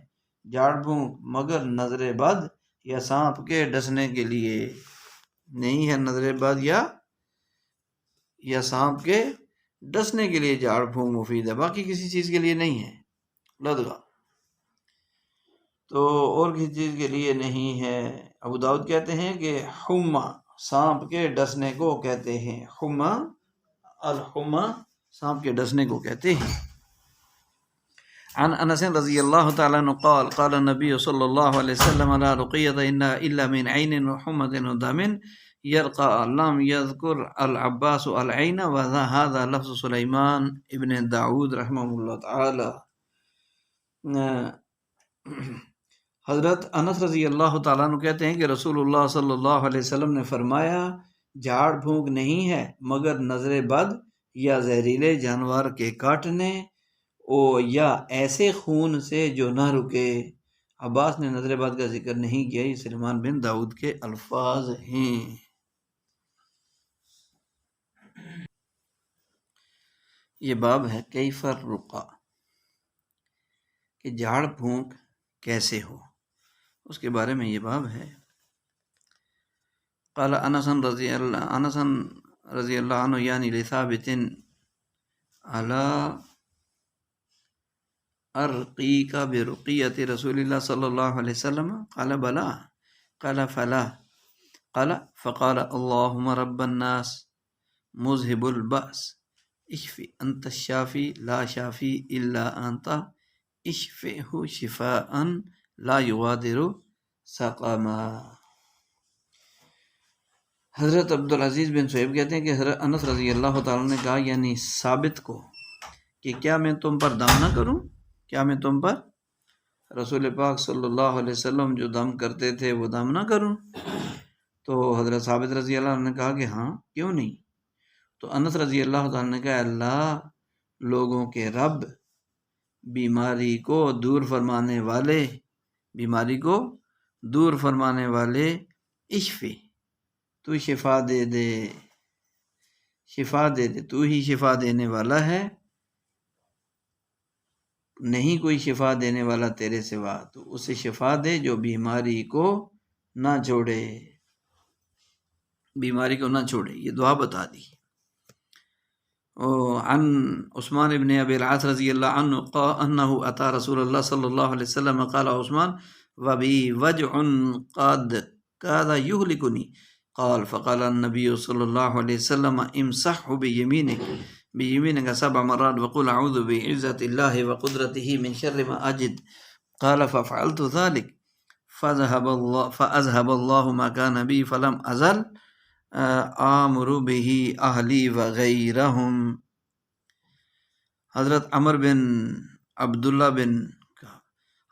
A: جھاڑ پھونک مگر نظر بد یا سانپ کے ڈسنے کے لیے، نہیں ہے نظر بد یا سانپ کے ڈسنے کے لیے جھاڑ پھونک مفید ہے، باقی کسی چیز کے لیے نہیں ہے، لدغہ تو اور کسی چیز کے لیے نہیں ہے۔ ابو داؤد کہتے ہیں کہ حمہ سانپ کے ڈسنے کو کہتے ہیں، الحمہ سانپ کے ڈسنے کو کہتے ہیں۔ عن انس رضی اللہ تعالیٰ عنہ قال قال النبی صلی اللہ علیہ وسلم لا رقیۃ الا من عین وحمۃ ودم یرقى، لم یذکر العباس العین وهذا لفظ سلیمان ابن داود رحمہ اللہ تعالی۔ حضرت انس رضی اللہ تعالیٰ عنہ کہتے ہیں کہ رسول اللہ صلی اللہ علیہ وسلم نے فرمایا جھاڑ پھونک نہیں ہے مگر نظر بد یا زہریلے جانور کے کاٹنے یا ایسے خون سے جو نہ رکے۔ عباس نے نظر بد کا ذکر نہیں کیا، یہ سلیمان بن داؤد کے الفاظ ہیں۔ یہ باب ہے کیف الرقیٰ، کہ جھاڑ پھونک کیسے ہو، اس کے بارے میں یہ باب ہے۔ قال انس رضی اللہ عنہ یعنی لثابت ارقیک برقیۃ رسول اللہ صلی اللہ علیہ وسلم؟ قال بلا، قال فلا، قال فقال اللهم رب الناس مذهب البأس اشف انت الشافی لا شافی الا انت اشفه شفاء لا یغادر سقما۔ حضرت عبدالعزیز بن صہیب کہتے ہیں کہ حضرت انس رضی اللہ تعالیٰ نے کہا، یعنی ثابت کو، کہ کیا میں تم پر دم نہ کروں؟ کیا میں تم پر رسول پاک صلی اللہ علیہ وسلم جو دم کرتے تھے وہ دم نہ کروں؟ تو حضرت ثابت رضی اللہ عنہ نے کہا کہ ہاں، کیوں نہیں؟ تو انس رضی اللہ تعالیٰ نے کہا، اللہ لوگوں کے رب، بیماری کو دور فرمانے والے، بیماری کو دور فرمانے والے، اشفی، تو شفا دے دے، شفا دے دے، تو ہی شفا دینے والا ہے، نہیں کوئی شفا دینے والا تیرے سوا، تو اسے شفا دے جو بیماری کو نہ چھوڑے، بیماری کو نہ چھوڑے۔ یہ دعا بتا دی۔ عن عثمان ابن ابی العاص رضی اللہ عنہ انہ اتی رسول اللہ صلی اللہ علیہ وسلم قال عثمان وبی وجع قد کاد یہلکنی قال فقال النبی صلی اللہ علیہ وسلم امسحه بيمينك 7 مرات وقل اعوذ بعزة الله وقدرته من شر ما اجد قال ففعلت ذلك فأذهب الله ما كان بي فلم ازل آمر به اہلی وغیرہم۔ حضرت عمر بن عبداللہ بن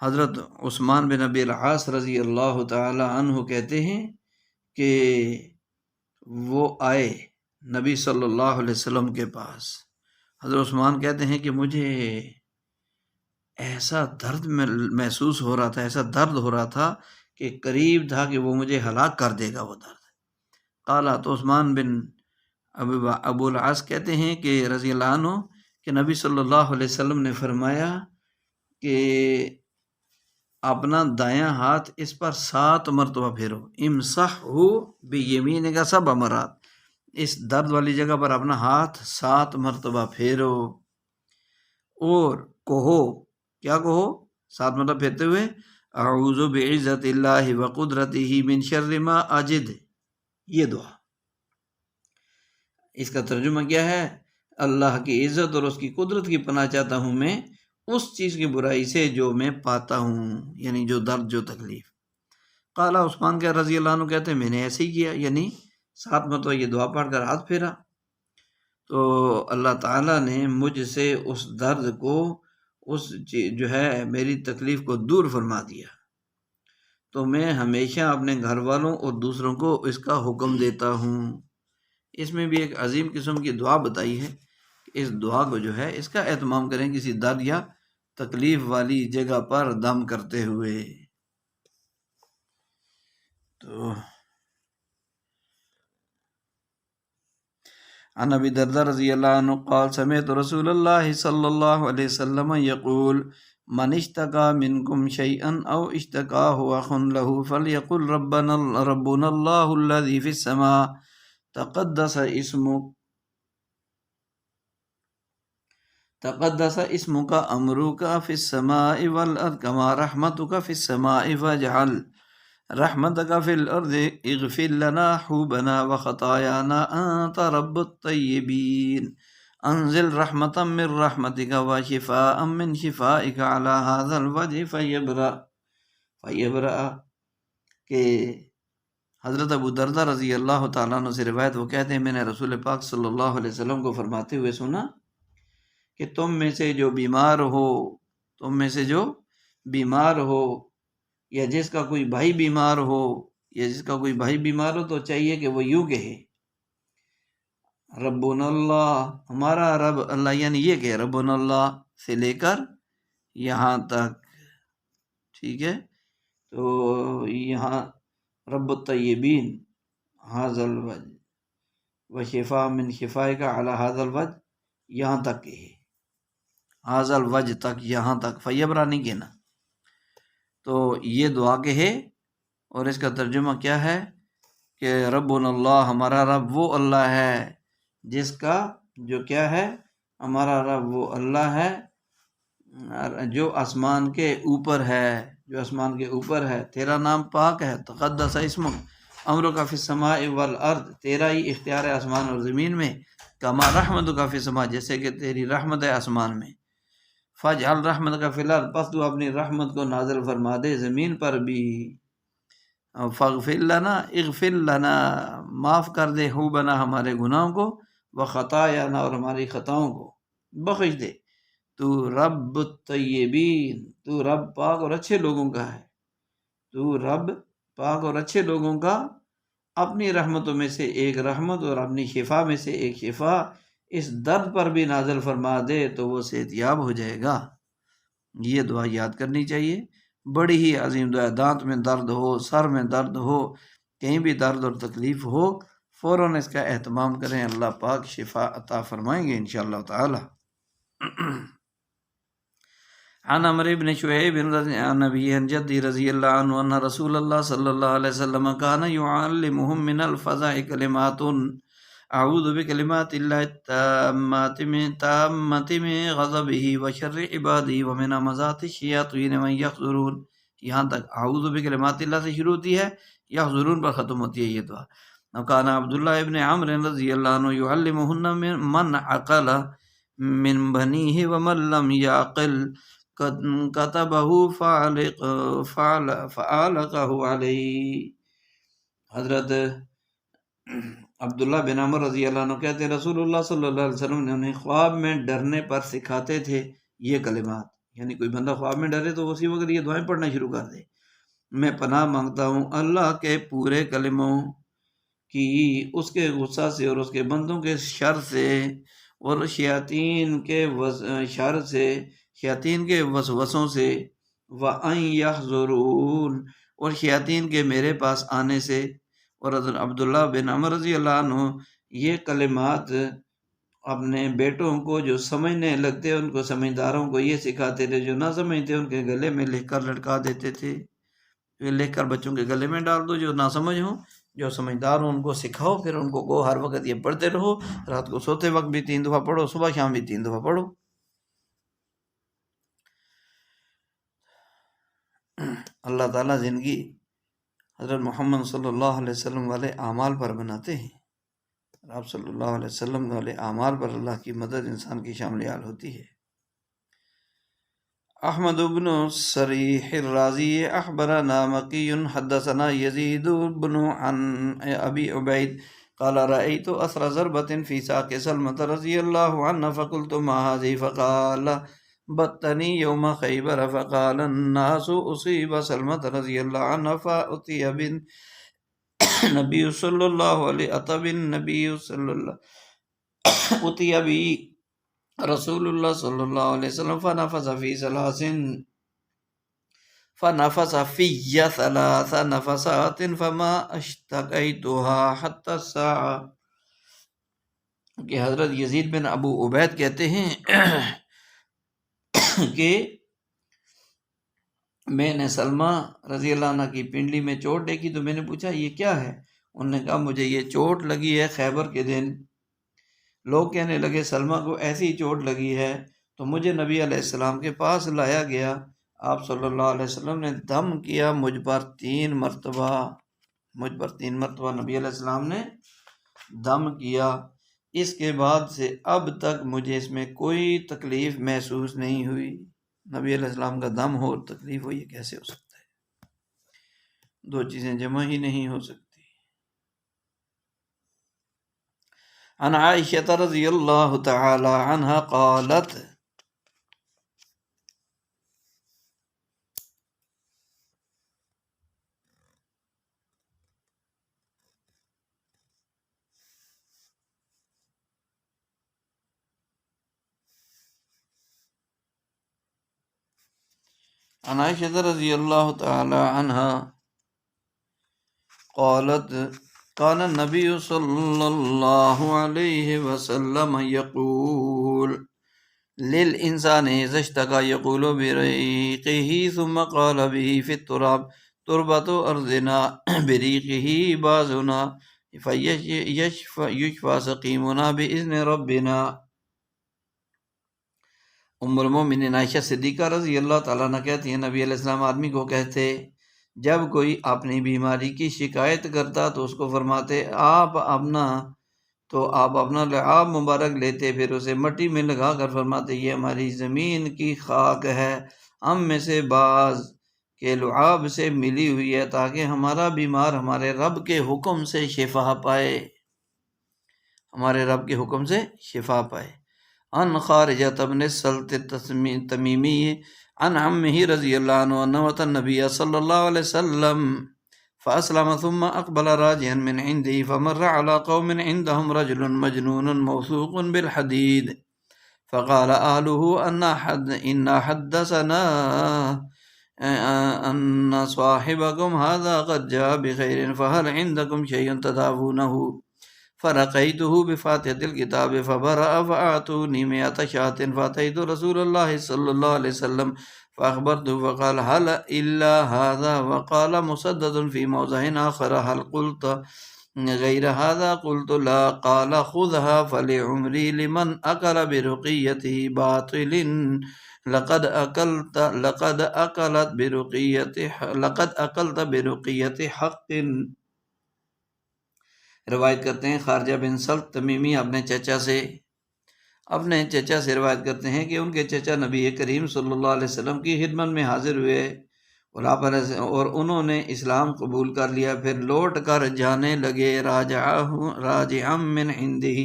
A: حضرت عثمان بن ابی العاص رضی اللہ تعالی عنہ کہتے ہیں کہ وہ آئے نبی صلی اللہ علیہ وسلم کے پاس۔ حضرت عثمان کہتے ہیں کہ مجھے ایسا درد محسوس ہو رہا تھا، ایسا درد ہو رہا تھا کہ قریب تھا کہ وہ مجھے ہلاک کر دے گا وہ درد۔ قالا، تو عثمان بن ابو العاص کہتے ہیں کہ رضی اللہ عنہ کہ نبی صلی اللہ علیہ وسلم نے فرمایا کہ اپنا دایاں ہاتھ اس پر 7 مرتبہ پھیرو، امسحہ بیمینک 7 مرات، اس درد والی جگہ پر اپنا ہاتھ 7 مرتبہ پھیرو، اور کہو، کیا کہو 7 مرتبہ پھیرتے ہوئے، اعوذ بعزت اللہ وقدرتہ من شر ما اجد، یہ دعا۔ اس کا ترجمہ کیا ہے؟ اللہ کی عزت اور اس کی قدرت کی پناہ چاہتا ہوں میں اس چیز کی برائی سے جو میں پاتا ہوں، یعنی جو درد، جو تکلیف۔ قال عثمان کے رضی اللہ عنہ کہتے ہیں میں نے ایسے ہی کیا، یعنی 7 مرتبہ یہ دعا پڑھ کر ہاتھ پھیرا، تو اللہ تعالیٰ نے مجھ سے اس درد کو، اس جو ہے میری تکلیف کو دور فرما دیا۔ تو میں ہمیشہ اپنے گھر والوں اور دوسروں کو اس کا حکم دیتا ہوں۔ اس میں بھی ایک عظیم قسم کی دعا بتائی ہے کہ اس دعا کو جو ہے اس کا اہتمام کریں کسی درد یا تکلیف والی جگہ پر دم کرتے ہوئے۔ تو عن ابی درداء رضی اللہ عنہ قال سمعت رسول اللہ صلی اللہ علیہ وسلم یقول من اشتکا منکم شیئا او اشتکاہ اخ لہ فلیقل ربنا اللہ الذی فی السماء تقدس اسمک امرک فی السماء والارض کما رحمتک فی السماء فاجعل رحمتک فی الارض اغفر لنا حوبنا وخطایانا انت رب الطیبین انزل رحمتا من رحمتک وشفاء من شفائک علی هذا الوجه فیبرأ۔ کہ حضرت ابو درداء رضی اللہ تعالیٰ عنہ سے روایت، وہ کہتے ہیں میں نے رسول پاک صلی اللہ علیہ وسلم کو فرماتے ہوئے سنا کہ تم میں سے جو بیمار ہو، تم میں سے جو بیمار ہو، یا جس کا کوئی بھائی بیمار ہو، یا جس کا کوئی بھائی بیمار ہو تو چاہیے کہ وہ یوں کہے ربنا اللہ، ہمارا رب اللہ، یعنی یہ کہ ربنا اللہ سے لے کر یہاں تک، ٹھیک ہے، تو یہاں رب الطیبین ھذا الوجہ وشفاء من شفائک علی ھذا الوجہ، یہاں تک کہے، ھذا الوجہ تک، یہاں تک، فیبرا نہیں کہنا۔ تو یہ دعا کہے، اور اس کا ترجمہ کیا ہے کہ ربنا اللہ، ہمارا رب وہ اللہ ہے جس کا جو کیا ہے، ہمارا رب وہ اللہ ہے جو آسمان کے اوپر ہے، جو آسمان کے اوپر ہے، تیرا نام پاک ہے، تقدس اسمک، امرک فی السماء والارض، تیرا ہی اختیار ہے آسمان اور زمین میں، کما رحمتک فی السماء، جیسے کہ تیری رحمت ہے آسمان میں، فاجعل رحمتک فی الارض، پس تو اپنی رحمت کو نازل فرما دے زمین پر بھی، فاغفر لنا، اغفر لنا، معاف کر دے، ہو بنا ہمارے گناہوں کو، وخطایانا، اور ہماری خطاؤں کو بخش دے، تو رب الطیبین، تو رب پاک اور اچھے لوگوں کا ہے، تو رب پاک اور اچھے لوگوں کا، اپنی رحمتوں میں سے ایک رحمت اور اپنی شفا میں سے ایک شفا اس درد پر بھی نازل فرما دے تو وہ صحت یاب ہو جائے گا۔ یہ دعا یاد کرنی چاہیے، بڑی ہی عظیم دعا، دانت میں درد ہو، سر میں درد ہو، کہیں بھی درد اور تکلیف ہو، فوراً اس کا اہتمام کریں، اللہ پاک شفا عطا فرمائیں گے انشاءاللہ تعالی۔ عن عمرو بن شعیب عن ابی عن جدی رضی اللہ عنہ ان رسول اللہ صلی اللہ علیہ وسلم کان یعلمهم من الفزع کلمات اعوذ بکلمات اللہ التامات من غضبه وشر عباده ومن همزات الشیاطین من یحضرون، یہاں تک اعوذ بکلمات اللہ سے شروع ہوتی ہے، یحضرون پر ختم ہوتی ہے یہ دعا۔ وکان عبداللہ ابن عمرو رضی اللہ عنہ یعلمهن من عقل من بنیہ ومن لم یعقل کتبہ فعلقہ علیہ۔ حضرت عبداللہ بن عمر رضی اللہ عنہ کہتے ہیں رسول اللہ صلی اللہ علیہ وسلم نے انہیں خواب میں ڈرنے پر سکھاتے تھے یہ کلمات، یعنی کوئی بندہ خواب میں ڈرے تو اسی وقت یہ دعائیں پڑھنا شروع کر دے۔ میں پناہ مانگتا ہوں اللہ کے پورے کلموں کی، اس کے غصہ سے اور اس کے بندوں کے شر سے، اور شیاطین کے شر سے، شیاطین کے وسوسوں سے، وَأَن يَحْضُرُونَ، اور شیاطین کے میرے پاس آنے سے۔ اور حضرت عبداللہ بن عمر رضی اللہ عنہ یہ کلمات اپنے بیٹوں کو جو سمجھنے لگتے ان کو، سمجھداروں کو یہ سکھاتے تھے، جو نہ سمجھتے ان کے گلے میں لکھ کر لٹکا دیتے تھے، یہ لکھ کر بچوں کے گلے میں ڈال دو، جو نہ سمجھ ہوں، جو سمجھدار ہوں ان کو سکھاؤ، پھر ان کو ہر وقت یہ پڑھتے رہو، رات کو سوتے وقت بھی 3 دفعہ پڑھو، صبح شام بھی 3 دفعہ پڑھو۔ اللہ تعالیٰ زندگی حضرت محمد صلی اللہ علیہ وسلم والے اعمال پر بناتے ہیں، آپ صلی اللہ علیہ وسلم والے اعمال پر اللہ کی مدد انسان کی شامل حال ہوتی ہے۔ احمد بن سریح الرازی اخبرنا مکی حدثنا یزید بن عن ابی عبید قال رأيت اثر ضربة في ساق سلمة رضی اللہ عنہ فقلت ما هذه فقال بطنی یوم خیبر فقال الناس اصیب سلمة رضی اللہ عنہ فأتی بن نبی صلی اللہ علیہ اتب النبی صلی اللہ اتی بی رسول اللہ صلی اللہ علیہ وسلم فنفث فی ثلاث نفسات فما اشتقیتها حتی الساعة، کہ حضرت یزید بن ابو عبید کہتے ہیں کہ میں نے سلمہ رضی اللہ عنہ کی پنڈلی میں چوٹ دیکھی تو میں نے پوچھا یہ کیا ہے؟ انہوں نے کہا مجھے یہ چوٹ لگی ہے خیبر کے دن۔ لوگ کہنے لگے سلمہ کو ایسی چوٹ لگی ہے، تو مجھے نبی علیہ السلام کے پاس لایا گیا، آپ صلی اللہ علیہ وسلم نے دم کیا مجھ پر 3 مرتبہ، مجھ پر 3 مرتبہ نبی علیہ السلام نے دم کیا۔ اس کے بعد سے اب تک مجھے اس میں کوئی تکلیف محسوس نہیں ہوئی۔ نبی علیہ السلام کا دم ہو اور تکلیف ہو، یہ کیسے ہو سکتا ہے؟ 2 چیزیں جمع ہی نہیں ہو سکتی۔ عن عائشہ رضی اللہ تعالی عنہ قالت عن عائشہ رضی اللہ تعالی عنہ قالت كان النبي صلى الله عليه وسلم يقول للإنسان إذا اشتكى يقول بريقه ثم قال به في التراب تربة أرضنا بريقه بازنا فيشفى سقيمنا بإذن ربنا۔ ام المومنین عائشہ صدیقہ رضی اللہ تعالیٰ عنہ کہتی ہیں نبی علیہ السلام آدمی کو کہتے جب کوئی اپنی بیماری کی شکایت کرتا تو اس کو فرماتے آپ اپنا لعاب مبارک لیتے، پھر اسے مٹی میں لگا کر فرماتے یہ ہماری زمین کی خاک ہے، ہم میں سے بعض کے لعاب سے ملی ہوئی ہے تاکہ ہمارا بیمار ہمارے رب کے حکم سے شفا پائے، ہمارے رب کے حکم سے شفا پائے۔ ان خارجہ بن سلط تمیمی عن عمه رضی اللہ عنہ انہ اتى النبی صلی اللہ علیہ وسلم فاسلم ثم اقبل راجعا من عنده فمر على قوم عندهم رجل مجنون موثوق بالحديد فقال اهله ان حدثنا ان صاحبكم هذا قد جاء بخير فهل عندكم شيء تدعونه فرقيته بفاتحة الكتاب فبرأ فأعطوني 100 شاة فأتيت رسول الله صلى الله عليه وسلم فأخبرته فقال هل إلا هذا وقال مسدد في موضع آخر هل قلت غير هذا قلت لا قال خذها فلعمري لمن أكل برقيته باطل لقد أكلت برقية حق۔ روایت کرتے ہیں خارجہ بن سلط تمیمی اپنے چچا سے روایت کرتے ہیں کہ ان کے چچا نبی کریم صلی اللہ علیہ وسلم کی خدمت میں حاضر ہوئے اور انہوں نے اسلام قبول کر لیا، پھر لوٹ کر جانے لگے راجعا من عنده،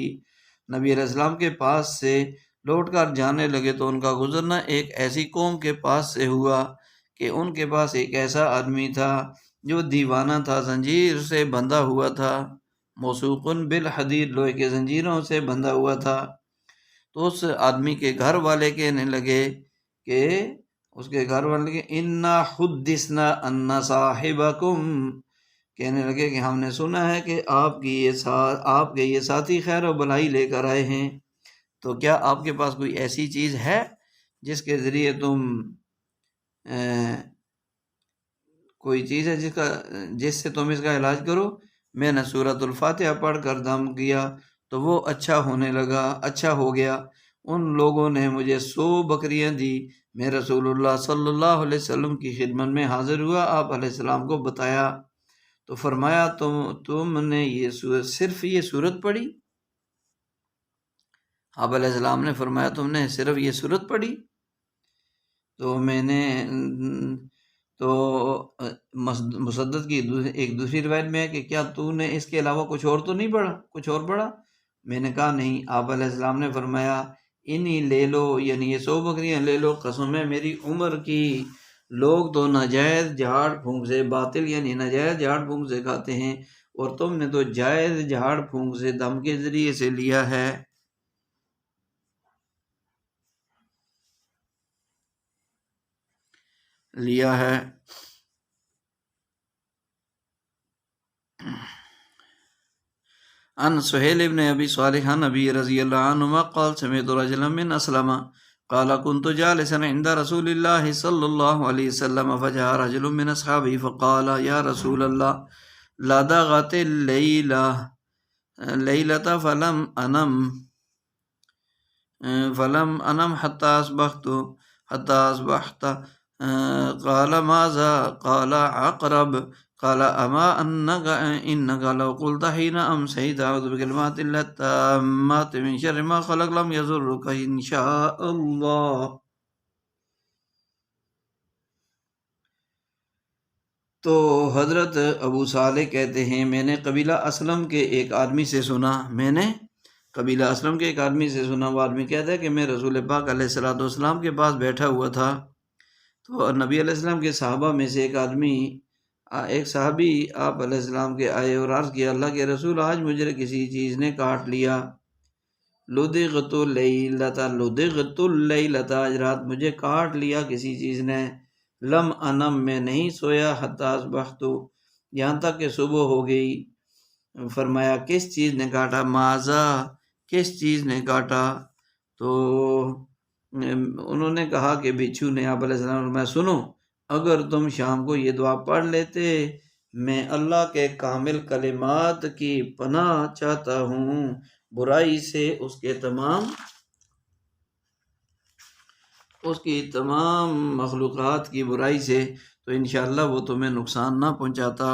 A: نبی علیہ السلام کے پاس سے لوٹ کر جانے لگے تو ان کا گزرنا ایک ایسی قوم کے پاس سے ہوا کہ ان کے پاس ایک ایسا آدمی تھا جو دیوانہ تھا، زنجیر سے بندھا ہوا تھا، موثوقن بالحدید، لوہے کے زنجیروں سے بندھا ہوا تھا۔ تو اس آدمی کے گھر والے کہنے لگے انا حدثنا ان صاحبکم، کہنے لگے کہ ہم نے سنا ہے کہ آپ کے یہ ساتھی خیر و بلائی لے کر آئے ہیں، تو کیا آپ کے پاس کوئی ایسی چیز ہے جس کے ذریعے کوئی چیز ہے جس سے تم اس کا علاج کرو؟ میں نے سورۃ الفاتحہ پڑھ کر دم کیا تو وہ اچھا ہو گیا۔ ان لوگوں نے مجھے 100 بکریاں دی، میں رسول اللہ صلی اللہ علیہ وسلم کی خدمت میں حاضر ہوا، آپ علیہ السلام کو بتایا تو فرمایا تم نے صرف یہ سورت پڑھی؟ آپ علیہ السلام نے فرمایا تم نے صرف یہ سورت پڑھی؟ تو میں نے مسدد کی ایک دوسری روایت میں ہے کہ کیا تو نے اس کے علاوہ کچھ اور تو نہیں پڑھا، کچھ اور پڑھا؟ میں نے کہا نہیں۔ آپ علیہ السلام نے فرمایا انہی لے لو، یعنی یہ 100 بکریاں لے لو، قسم ہے میری عمر کی، لوگ تو ناجائز جھاڑ پھونک سے، باطل یعنی ناجائز جھاڑ پھونک سے کھاتے ہیں، اور تم نے تو جائز جھاڑ پھونک سے دم کے ذریعے سے لیا ہے۔ عن سہیل ابن ابی صالح نبی رضی اللہ عنہ قال سمعت رجلا من اسلم قال كنت جالسا عند رسول الله صلى الله عليه وسلم فجاء رجل من اصحابه فقال يا رسول الله لدغت الليلة فلم انم حتى اصبحت قال ماذا؟ قال عقرب، قال اما انك لو قلت حين امسيت اعوذ بكلمات الله التامات من شر ما خلق لم يضرك ان شاء الله۔ تو حضرت ابو صالح کہتے ہیں میں نے قبیلہ اسلم کے ایک آدمی سے سنا، وہ آدمی کہتا ہے کہ میں رسول پاک علیہ الصلوۃ والسلام کے پاس بیٹھا ہوا تھا، تو نبی علیہ السلام کے صحابہ میں سے ایک صحابی آپ علیہ السلام کے آئے اور عرض کیا اللہ کے رسول آج مجھے کسی چیز نے کاٹ لیا، لدغت اللیلۃ، آج رات مجھے کاٹ لیا کسی چیز نے، لم انم، میں نہیں سویا، حتی اصبحت، یہاں تک کہ صبح ہو گئی۔ فرمایا کس چیز نے کاٹا؟ ماذا، کس چیز نے کاٹا؟ تو انہوں نے کہا کہ بچھو نے۔ آپ علیہ السلام میں سنو، اگر تم شام کو یہ دعا پڑھ لیتے، میں اللہ کے کامل کلمات کی پناہ چاہتا ہوں برائی سے اس کے تمام اس کی تمام مخلوقات کی برائی سے، تو انشاءاللہ وہ تمہیں نقصان نہ پہنچاتا،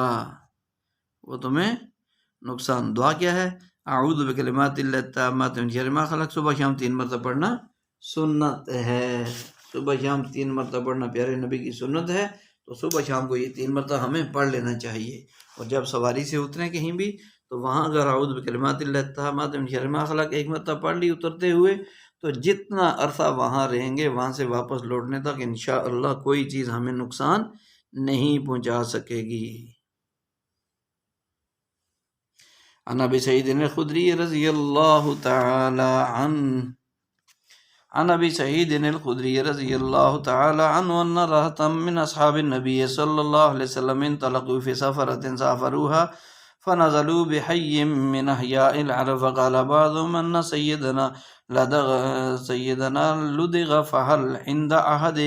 A: وہ تمہیں نقصان۔ دعا کیا ہے؟ اعوذ بکلمات اللہ التامات من شر ما خلق، صبح شام 3 مرتبہ پڑھنا سنت ہے، صبح شام 3 مرتبہ پڑھنا پیارے نبی کی سنت ہے، تو صبح شام کو یہ 3 مرتبہ ہمیں پڑھ لینا چاہیے۔ اور جب سواری سے اتریں کہیں بھی تو وہاں اگر اعوذ بکلمات اللہ التامات من شر ما خلق ایک مرتبہ پڑھ لی اترتے ہوئے، تو جتنا عرصہ وہاں رہیں گے وہاں سے واپس لوٹنے تک انشاءاللہ کوئی چیز ہمیں نقصان نہیں پہنچا سکے گی۔ عن ابی سعید الخدری رضی اللہ تعالی عنہ عن ابی سعید الخدری رضی اللہ تعالی عنہ ان رہتا من اصحاب النبی صلی اللہ علیہ وسلم انطلقوا فی سفرۃ سافروها فنزلوا بحي من احیاء العرب فقال بعضهم ان سیدنا لدغ فهل عند احد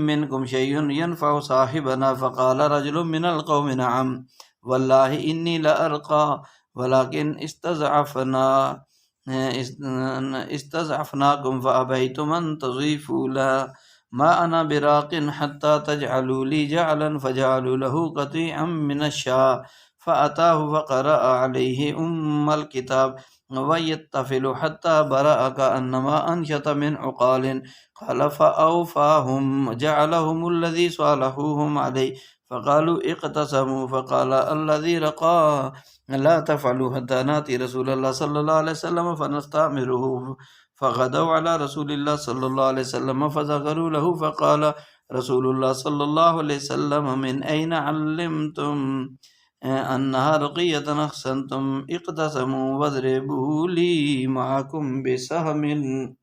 A: منكم شيء ينفع صاحبنا فقال رجل من القوم نعم والله انی لارقى ولكن استضعفناكم فأبيتم أن تضيفوا لها ما أنا براق حتى تجعلوا لي جعلا فجعلوا له قطيعا من الشاء فأتاه فقرأ عليه الكتاب ويتفل حتى برأ كأنما أنشط من عقال قال فأوفاهم جعلهم الذي صالحوهم عليه فقالوا اقتسموا فقال الذي رقى لا تفعلوا حتى ناتي رسول الله صلى الله عليه وسلم فنستعمره فغدوا على رسول الله صلى الله عليه وسلم فذكروا له فقال رسول الله صلى الله عليه وسلم من أين علمتم أنها رقية أحسنتم اقتسموا واضربوا لي معكم بسهم۔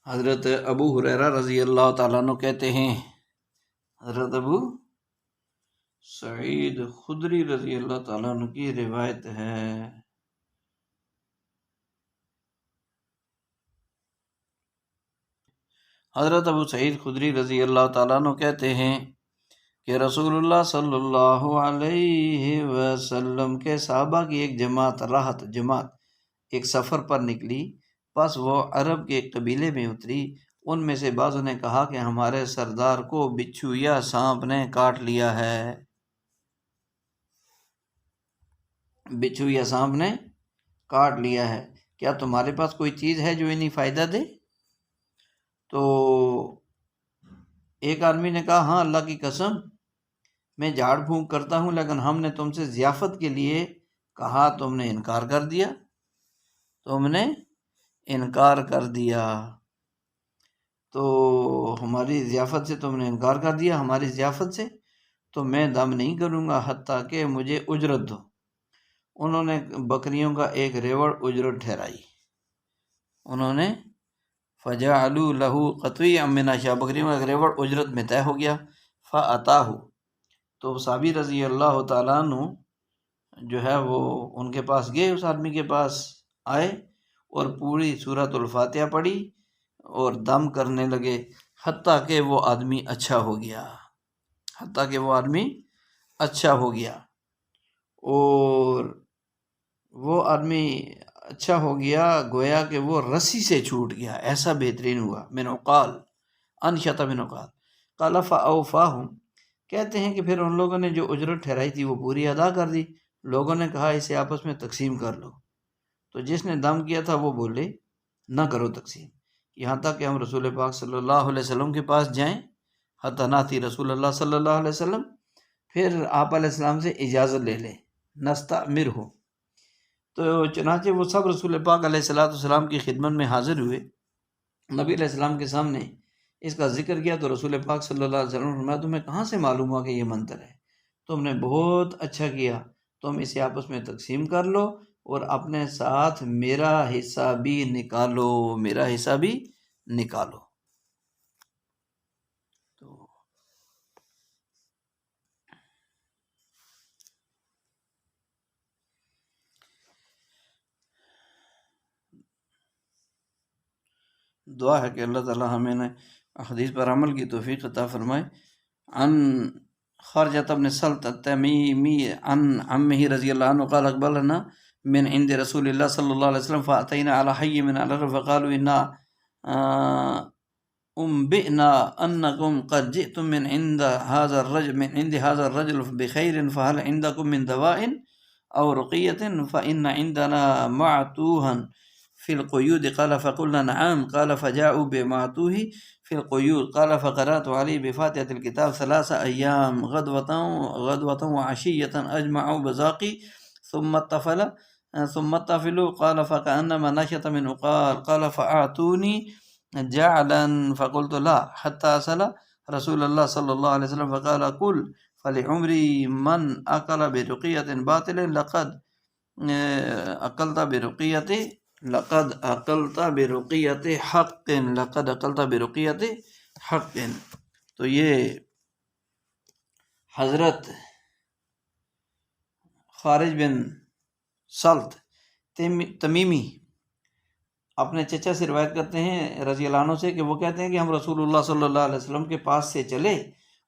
A: حضرت ابو ہریرہ رضی اللہ تعالیٰ عنہ کہتے ہیں، حضرت ابو سعید خدری رضی اللہ تعالیٰ عنہ کی روایت ہے، حضرت ابو سعید خدری رضی اللہ تعالیٰ عنہ کہتے ہیں کہ رسول اللہ صلی اللہ علیہ وسلم کے صحابہ کی ایک جماعت ایک سفر پر نکلی، پس وہ عرب کے ایک قبیلے میں اتری۔ ان میں سے بعضوں نے کہا کہ ہمارے سردار کو بچھو یا سانپ نے کاٹ لیا ہے، بچھو یا سانپ نے کاٹ لیا ہے، کیا تمہارے پاس کوئی چیز ہے جو انہیں فائدہ دے؟ تو ایک آدمی نے کہا ہاں اللہ کی قسم میں جھاڑ پھونک کرتا ہوں، لیکن ہم نے تم سے ضیافت کے لیے کہا، تم نے انکار کر دیا، تو ہماری ضیافت سے تم نے انکار کر دیا، ہماری ضیافت سے تو میں دم نہیں کروں گا حتیٰ کہ مجھے اجرت دو۔ انہوں نے بکریوں کا ایک ریوڑ اجرت ٹھہرائی، انہوں نے فجعلوا له قطيعا من الشاة، بکریوں کا ایک ریوڑ اجرت میں طے ہو گیا۔ فأتاه، تو صحابی رضی اللہ تعالیٰ عنہ جو ہے وہ ان کے پاس گئے، اس آدمی کے پاس آئے اور پوری سورۃ الفاتحہ پڑھی اور دم کرنے لگے حتیٰ کہ وہ آدمی اچھا ہو گیا، اور وہ آدمی اچھا ہو گیا گویا کہ وہ رسی سے چھوٹ گیا، ایسا بہترین ہوا۔ من عقال، انشط من عقال، قال فاوفاهم، کہتے ہیں کہ پھر ان لوگوں نے جو اجرت ٹھہرائی تھی وہ پوری ادا کر دی۔ لوگوں نے کہا اسے آپس میں تقسیم کر لو، تو جس نے دم کیا تھا وہ بولے نہ کرو تقسیم، یہاں تک کہ ہم رسول پاک صلی اللہ علیہ وسلم کے پاس جائیں، حتی ناتی رسول اللہ صلی اللہ علیہ وسلم، پھر آپ علیہ السلام سے اجازت لے لیں، نستعمرہ۔ تو چنانچہ وہ سب رسول پاک علیہ السلام کی خدمت میں حاضر ہوئے، نبی علیہ السلام کے سامنے اس کا ذکر کیا، تو رسول پاک صلی اللہ علیہ وسلم نے فرمایا تمہیں کہاں سے معلوم ہوا کہ یہ منتر ہے؟ تم نے بہت اچھا کیا، تم اسے آپس میں تقسیم کر لو اور اپنے ساتھ میرا حصہ بھی نکالو۔ تو دعا ہے کہ اللہ تعالی ہمیں حدیث پر عمل کی توفیق عطا فرمائے۔ عن خارجة بن سلط التميمي عن عمه رضي الله عنه قال أقبلنا من عند رسول الله صلى الله عليه وسلم فأتينا على حي من العرب فقالوا إنا أنبئنا أنكم قد جئتم من عند هذا الرجل بخير فهل عندكم من دواء أو رقية فإن عندنا معتوها في القيود قال فقلنا نعم قال فجاءوا بمعتوه في القيود قال فقرأت عليه بفاتحة الكتاب 3 أيام غدوة وعشية أجمعوا بزاقي ثم اطفلوا قال فكأنما نشط من قال فأعطوني جعلا فقلت لا حتى أسأل رسول الله صلى الله عليه وسلم فقال قل فلعمري من أكل برقية باطل لقد أكلت برقية حق. تو یہ حضرت خارج بن سلط تمیمی اپنے چچا سے روایت کرتے ہیں رضی اللہ عنہ سے کہ وہ کہتے ہیں کہ ہم رسول اللہ صلی اللہ علیہ وسلم کے پاس سے چلے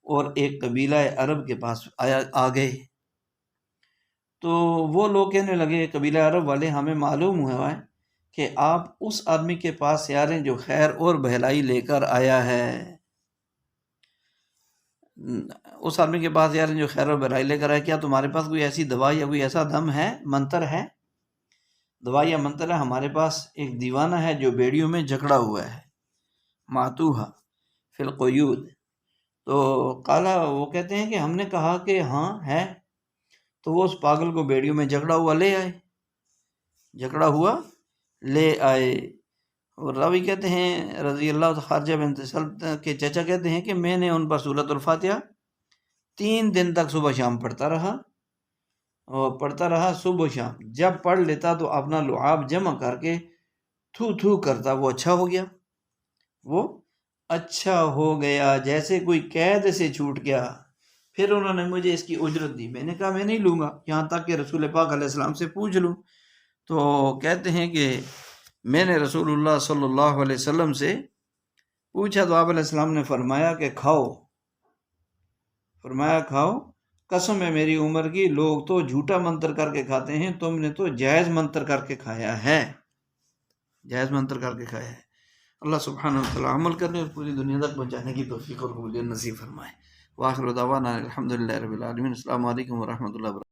A: اور ایک قبیلہ عرب کے پاس آ گئے تو وہ لوگ کہنے لگے قبیلہ عرب والے ہمیں معلوم ہوا ہے کہ آپ اس آدمی کے پاس سے آ رہے ہیں جو خیر اور بھلائی لے کر آیا ہے، اس آدمی کے پاس آ رہے ہیں جو خیر اور بھلائی لے کر آیا، کیا تمہارے پاس کوئی ایسی دوا یا کوئی ایسا دم ہے، منتر ہے، دوا یا منتر ہے؟ ہمارے پاس ایک دیوانہ ہے جو بیڑیوں میں جکڑا ہوا ہے، معتوہا فی القیود. تو قالا وہ کہتے ہیں کہ ہم نے کہا کہ ہاں ہے، تو وہ اس پاگل کو بیڑیوں میں جکڑا ہوا لے آئے. اور راوی کہتے ہیں رضی اللہ خارجہ بن سلط کے چچا کہتے ہیں کہ میں نے ان پر سورۃ الفاتحہ 3 دن تک صبح شام پڑھتا رہا صبح و شام. جب پڑھ لیتا تو اپنا لعاب جمع کر کے تھو کرتا، وہ اچھا ہو گیا جیسے کوئی قید سے چھوٹ گیا. پھر انہوں نے مجھے اس کی اجرت دی، میں نے کہا میں نہیں لوں گا یہاں تک کہ رسول پاک علیہ السلام سے پوچھ لوں. تو کہتے ہیں کہ میں نے رسول اللہ صلی اللہ علیہ وسلم سے پوچھا تو آپ علیہ السلام نے فرمایا کہ کھاؤ، قسم ہے میری عمر کی، لوگ تو جھوٹا منتر کر کے کھاتے ہیں، تم نے تو جائز منتر کر کے کھایا ہے. اللہ سبحانہ و تعالی عمل کرنے اور پوری دنیا تک پہنچانے کی توفیق اور قبولیت نصیب فرمائے. وآخر دعوانا الحمدللہ رب العالمین. السلام علیکم ورحمۃ اللہ وبرکاتہ.